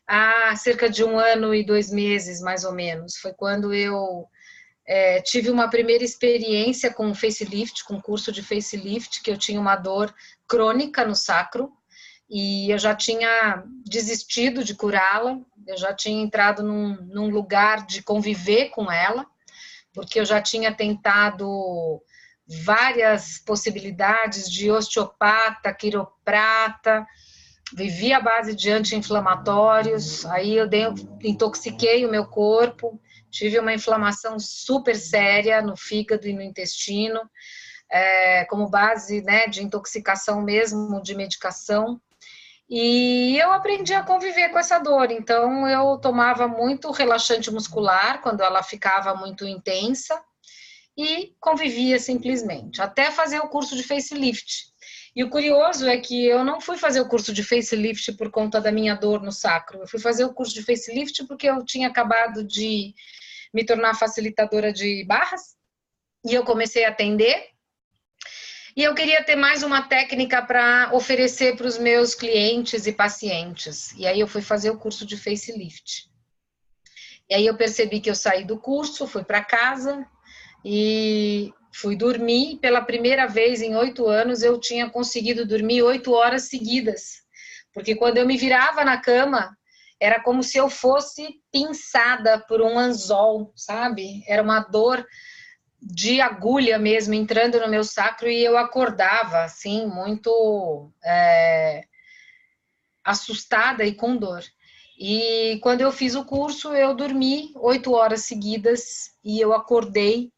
há cerca de 1 ano e 2 meses, mais ou menos. Foi quando eu tive uma primeira experiência com facelift, com curso de facelift, que eu tinha uma dor crônica no sacro, e eu já tinha desistido de curá-la, eu já tinha entrado num lugar de conviver com ela, porque eu já tinha tentado várias possibilidades de osteopata, quiroprata, vivi à base de anti-inflamatórios, aí eu intoxiquei o meu corpo, tive uma inflamação super séria no fígado e no intestino, como base, né, de intoxicação mesmo, de medicação. E eu aprendi a conviver com essa dor. Então, eu tomava muito relaxante muscular quando ela ficava muito intensa e convivia simplesmente, até fazer o curso de facelift. E o curioso é que eu não fui fazer o curso de facelift por conta da minha dor no sacro. Eu fui fazer o curso de facelift porque eu tinha acabado de me tornar facilitadora de barras e eu comecei a atender. E eu queria ter mais uma técnica para oferecer para os meus clientes e pacientes. E aí eu fui fazer o curso de facelift. E aí eu percebi que eu saí do curso, fui para casa e fui dormir. Pela primeira vez em 8 anos eu tinha conseguido dormir 8 horas seguidas. porque quando eu me virava na cama, era como se eu fosse pinçada por um anzol, sabe? Era uma dor de agulha mesmo, entrando no meu sacro, e eu acordava, assim, muito assustada e com dor. E quando eu fiz o curso, eu dormi 8 horas seguidas, e eu acordei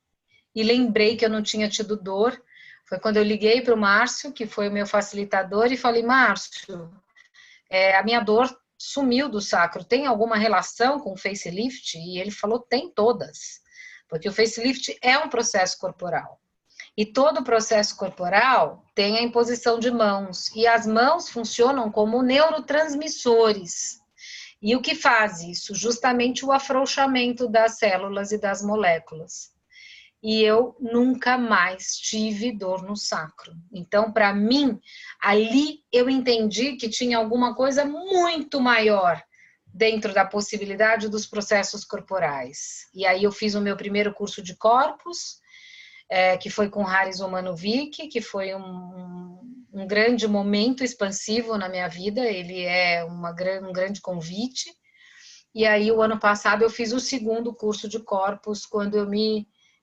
e lembrei que eu não tinha tido dor. Foi quando eu liguei para o Márcio, que foi o meu facilitador, e falei, Márcio, a minha dor sumiu do sacro, tem alguma relação com o facelift? E ele falou, tem todas, porque o facelift é um processo corporal. E todo processo corporal tem a imposição de mãos, e as mãos funcionam como neurotransmissores. E o que faz isso? Justamente o afrouxamento das células e das moléculas. E eu nunca mais tive dor no sacro. Então, para mim, ali eu entendi que tinha alguma coisa muito maior dentro da possibilidade dos processos corporais. E aí eu fiz o meu primeiro curso de corpos, que foi com Haris Omanovic, que foi um grande momento expansivo na minha vida, ele é um grande convite. E aí, o ano passado, eu fiz o segundo curso de corpos, quando eu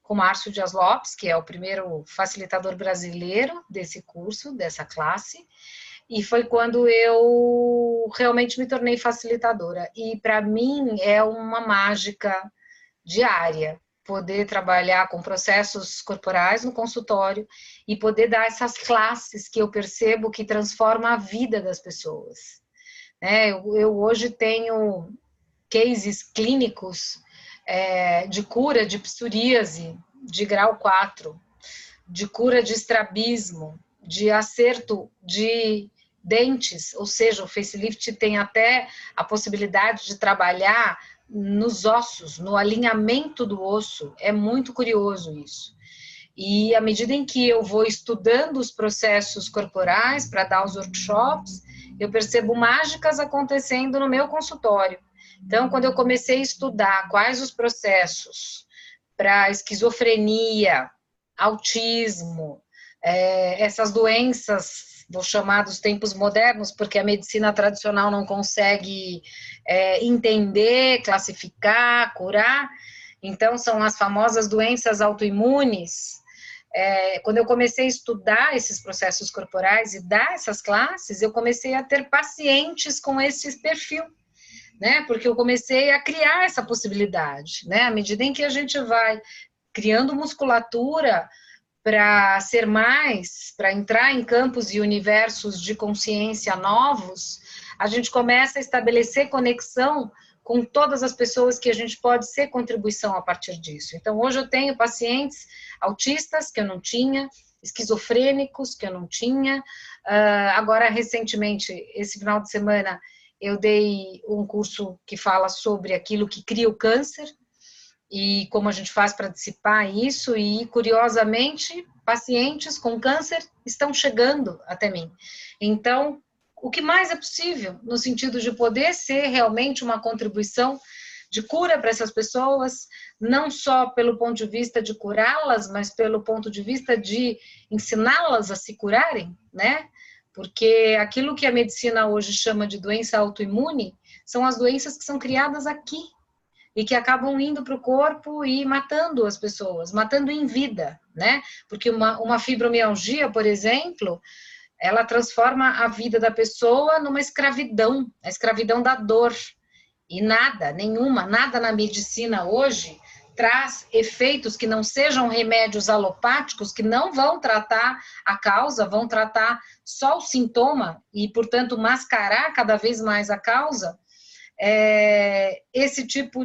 com Márcio Dias Lopes, que é o primeiro facilitador brasileiro desse curso, dessa classe, e foi quando eu realmente me tornei facilitadora. E para mim é uma mágica diária poder trabalhar com processos corporais no consultório e poder dar essas classes que eu percebo que transformam a vida das pessoas. Eu hoje tenho cases clínicos de cura de psoríase de grau 4, de cura de estrabismo, de acerto de dentes, ou seja, o facelift tem até a possibilidade de trabalhar nos ossos, no alinhamento do osso, é muito curioso isso. E à medida em que eu vou estudando os processos corporais para dar os workshops, eu percebo mágicas acontecendo no meu consultório. Então, quando eu comecei a estudar quais os processos para esquizofrenia, autismo, essas doenças, vou chamar dos tempos modernos, porque a medicina tradicional não consegue entender, classificar, curar, então são as famosas doenças autoimunes. Quando eu comecei a estudar esses processos corporais e dar essas classes, eu comecei a ter pacientes com esse perfil, porque eu comecei a criar essa possibilidade, à medida em que a gente vai criando musculatura para ser mais, para entrar em campos e universos de consciência novos, a gente começa a estabelecer conexão com todas as pessoas que a gente pode ser contribuição a partir disso. Então, hoje eu tenho pacientes autistas que eu não tinha, esquizofrênicos que eu não tinha. Agora, recentemente, esse final de semana, eu dei um curso que fala sobre aquilo que cria o câncer e como a gente faz para dissipar isso, e curiosamente, pacientes com câncer estão chegando até mim. Então, o que mais é possível, no sentido de poder ser realmente uma contribuição de cura para essas pessoas, não só pelo ponto de vista de curá-las, mas pelo ponto de vista de ensiná-las a se curarem, Porque aquilo que a medicina hoje chama de doença autoimune são as doenças que são criadas aqui e que acabam indo para o corpo e matando as pessoas, matando em vida, Porque uma fibromialgia, por exemplo, ela transforma a vida da pessoa numa escravidão, a escravidão da dor. E nada na medicina hoje traz efeitos que não sejam remédios alopáticos, que não vão tratar a causa, vão tratar só o sintoma e, portanto, mascarar cada vez mais a causa. Esse tipo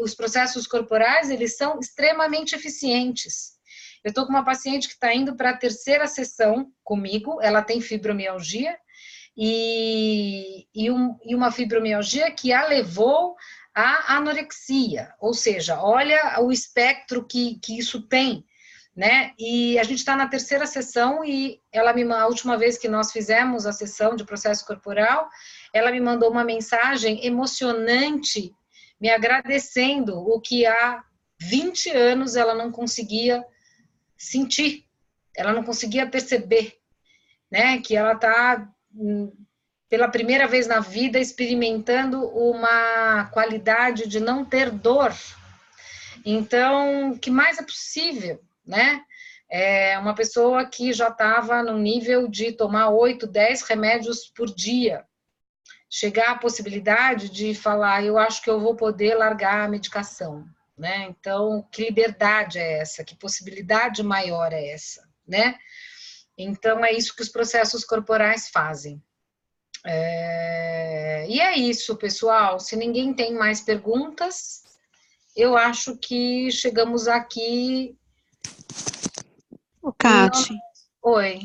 os processos corporais, eles são extremamente eficientes. Eu estou com uma paciente que está indo para a 3ª sessão comigo, ela tem fibromialgia, e uma fibromialgia que a levou à anorexia, ou seja, olha o espectro que isso tem, E a gente está na 3ª sessão e a última vez que nós fizemos a sessão de processo corporal, ela me mandou uma mensagem emocionante, me agradecendo o que há 20 anos ela não conseguia sentir, ela não conseguia perceber, Que ela está pela primeira vez na vida, experimentando uma qualidade de não ter dor. Então, o que mais é possível, né? É uma pessoa que já estava no nível de tomar 8, 10 remédios por dia. Chegar à possibilidade de falar, eu acho que eu vou poder largar a medicação, né? Então, que liberdade é essa? Que possibilidade maior é essa, né? Então, é isso que os processos corporais fazem. E é isso, pessoal. Se ninguém tem mais perguntas, eu acho que chegamos aqui. O Cate, Oi.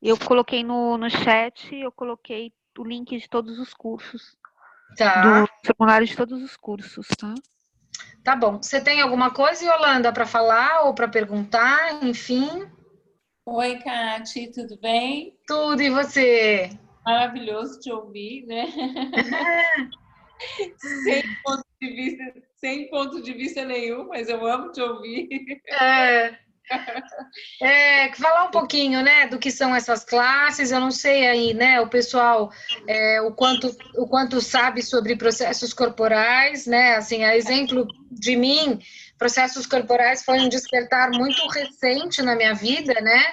eu coloquei no chat, eu coloquei o link de todos os cursos. Tá. Do formulário de todos os cursos, tá? Tá bom. Você tem alguma coisa, Yolanda, para falar ou para perguntar? Enfim. Oi, Cate, tudo bem? Tudo, e você? Maravilhoso te ouvir, né? Sem ponto de vista nenhum, mas eu amo te ouvir. Falar um pouquinho, né, do que são essas classes. Eu não sei aí, né, o pessoal, o quanto sabe sobre processos corporais, né, assim, a exemplo de mim, processos corporais foi um despertar muito recente na minha vida, né,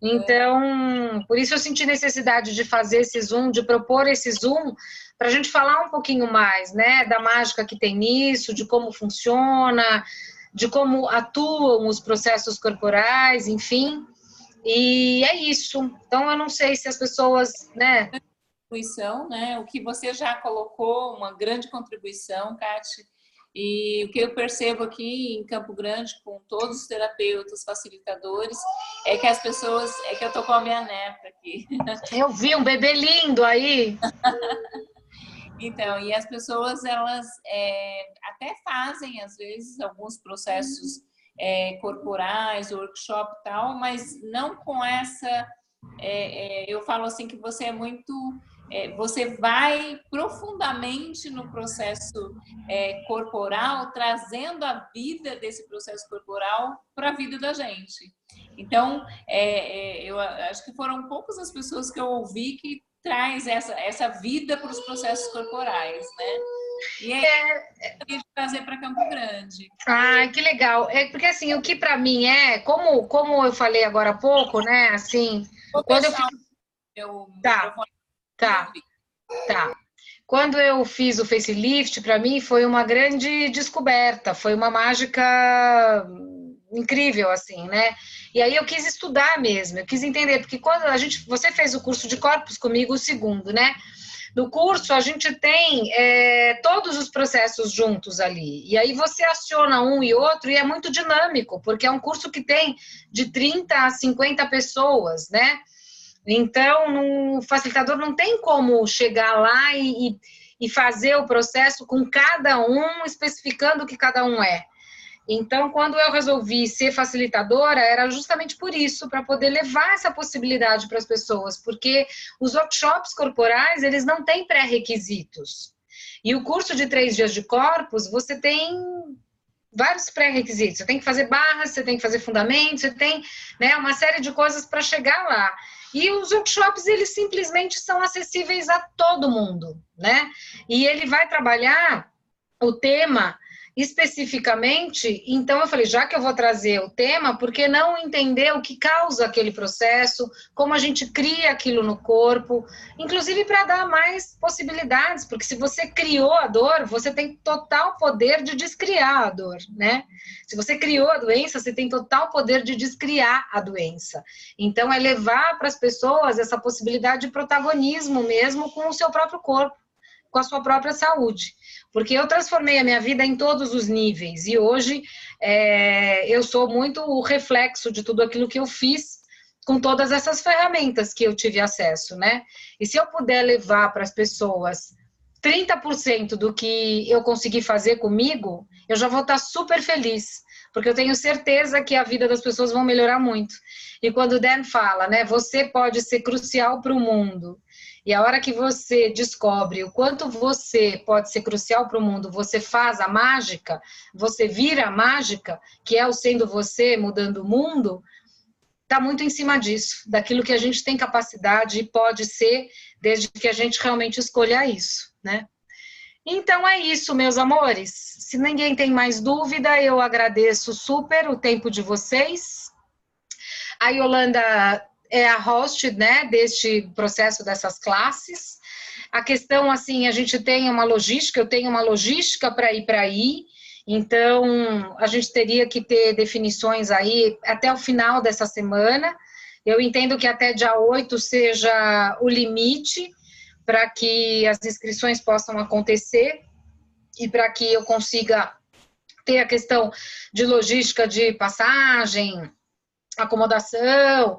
então, por isso eu senti necessidade de fazer esse Zoom, de propor esse Zoom, para a gente falar um pouquinho mais, né, da mágica que tem nisso, de como funciona, de como atuam os processos corporais, enfim, e é isso. Então, eu não sei se as pessoas, né... Contribuição, né? O que você já colocou, uma grande contribuição, Cate, e o que eu percebo aqui em Campo Grande, com todos os terapeutas, facilitadores, é que as pessoas... É que eu tô com a minha neta aqui. Eu vi um bebê lindo aí. Então, e as pessoas, elas até fazem, às vezes, alguns processos corporais, workshop e tal, mas não com essa... eu falo assim que você é muito... você vai profundamente no processo corporal, trazendo a vida desse processo corporal para a vida da gente. Então, eu acho que foram poucas as pessoas que eu ouvi que traz essa vida para os processos corporais, né? E eu queria trazer para Campo Grande. Ah, que legal. Porque assim, o que para mim como eu falei agora há pouco, né, assim, quando eu fiz... Tá. Quando eu fiz o facelift, para mim foi uma grande descoberta, foi uma mágica incrível, assim, né? E aí eu quis estudar mesmo, eu quis entender, porque quando você fez o curso de corpos comigo, o segundo, né? No curso a gente tem todos os processos juntos ali, e aí você aciona um e outro e é muito dinâmico, porque é um curso que tem de 30 a 50 pessoas, né? Então, no facilitador não tem como chegar lá e fazer o processo com cada um, especificando o que cada um é. Então, quando eu resolvi ser facilitadora, era justamente por isso, para poder levar essa possibilidade para as pessoas, porque os workshops corporais, eles não têm pré-requisitos. E o curso de 3 dias de corpos, você tem vários pré-requisitos. Você tem que fazer barras, você tem que fazer fundamentos, você tem, né, uma série de coisas para chegar lá. E os workshops, eles simplesmente são acessíveis a todo mundo, né? E ele vai trabalhar o tema especificamente, então eu falei, já que eu vou trazer o tema, por que não entender o que causa aquele processo, como a gente cria aquilo no corpo, inclusive para dar mais possibilidades, porque se você criou a dor, você tem total poder de descriar a dor, né? Se você criou a doença, você tem total poder de descriar a doença. Então, é levar para as pessoas essa possibilidade de protagonismo mesmo com o seu próprio corpo, com a sua própria saúde. Porque eu transformei a minha vida em todos os níveis, e hoje eu sou muito o reflexo de tudo aquilo que eu fiz com todas essas ferramentas que eu tive acesso, né? E se eu puder levar para as pessoas 30% do que eu consegui fazer comigo, eu já vou estar super feliz, porque eu tenho certeza que a vida das pessoas vão melhorar muito. E quando o Dan fala, né, você pode ser crucial para o mundo, e a hora que você descobre o quanto você pode ser crucial para o mundo, você faz a mágica, você vira a mágica, que é o sendo você mudando o mundo, está muito em cima disso, daquilo que a gente tem capacidade e pode ser, desde que a gente realmente escolha isso, né? Então é isso, meus amores. Se ninguém tem mais dúvida, eu agradeço super o tempo de vocês. A Yolanda é a host, né, deste processo, dessas classes. A questão, assim, a gente tem uma logística, eu tenho uma logística para ir para aí. Então, a gente teria que ter definições aí até o final dessa semana. Eu entendo que até dia 8 seja o limite para que as inscrições possam acontecer e para que eu consiga ter a questão de logística de passagem, acomodação,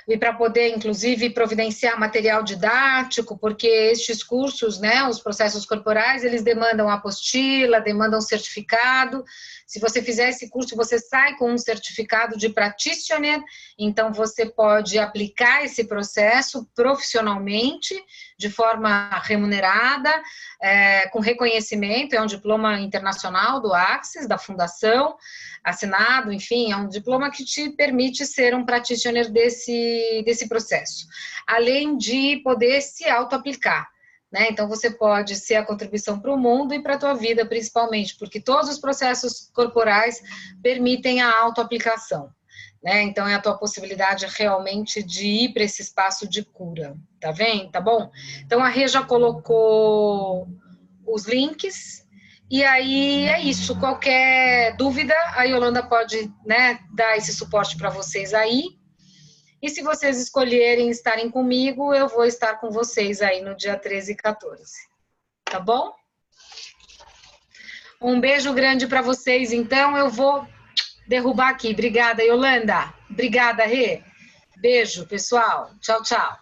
e para poder, inclusive, providenciar material didático, porque estes cursos, né, os processos corporais, eles demandam apostila, demandam certificado. Se você fizer esse curso, você sai com um certificado de practitioner, então você pode aplicar esse processo profissionalmente, de forma remunerada, com reconhecimento, é um diploma internacional do Axis, da Fundação, assinado, enfim, é um diploma que te permite ser um practitioner desse processo, além de poder se auto-aplicar, né? Então, você pode ser a contribuição para o mundo e para a tua vida, principalmente, porque todos os processos corporais permitem a auto-aplicação, né? Então, é a tua possibilidade realmente de ir para esse espaço de cura, tá vendo? Tá bom? Então, a Rê já colocou os links. E aí é isso, qualquer dúvida, a Yolanda pode, né, dar esse suporte para vocês aí. E se vocês escolherem estarem comigo, eu vou estar com vocês aí no dia 13 e 14. Tá bom? Um beijo grande para vocês, então eu vou derrubar aqui. Obrigada, Yolanda. Obrigada, Rê. Beijo, pessoal. Tchau, tchau.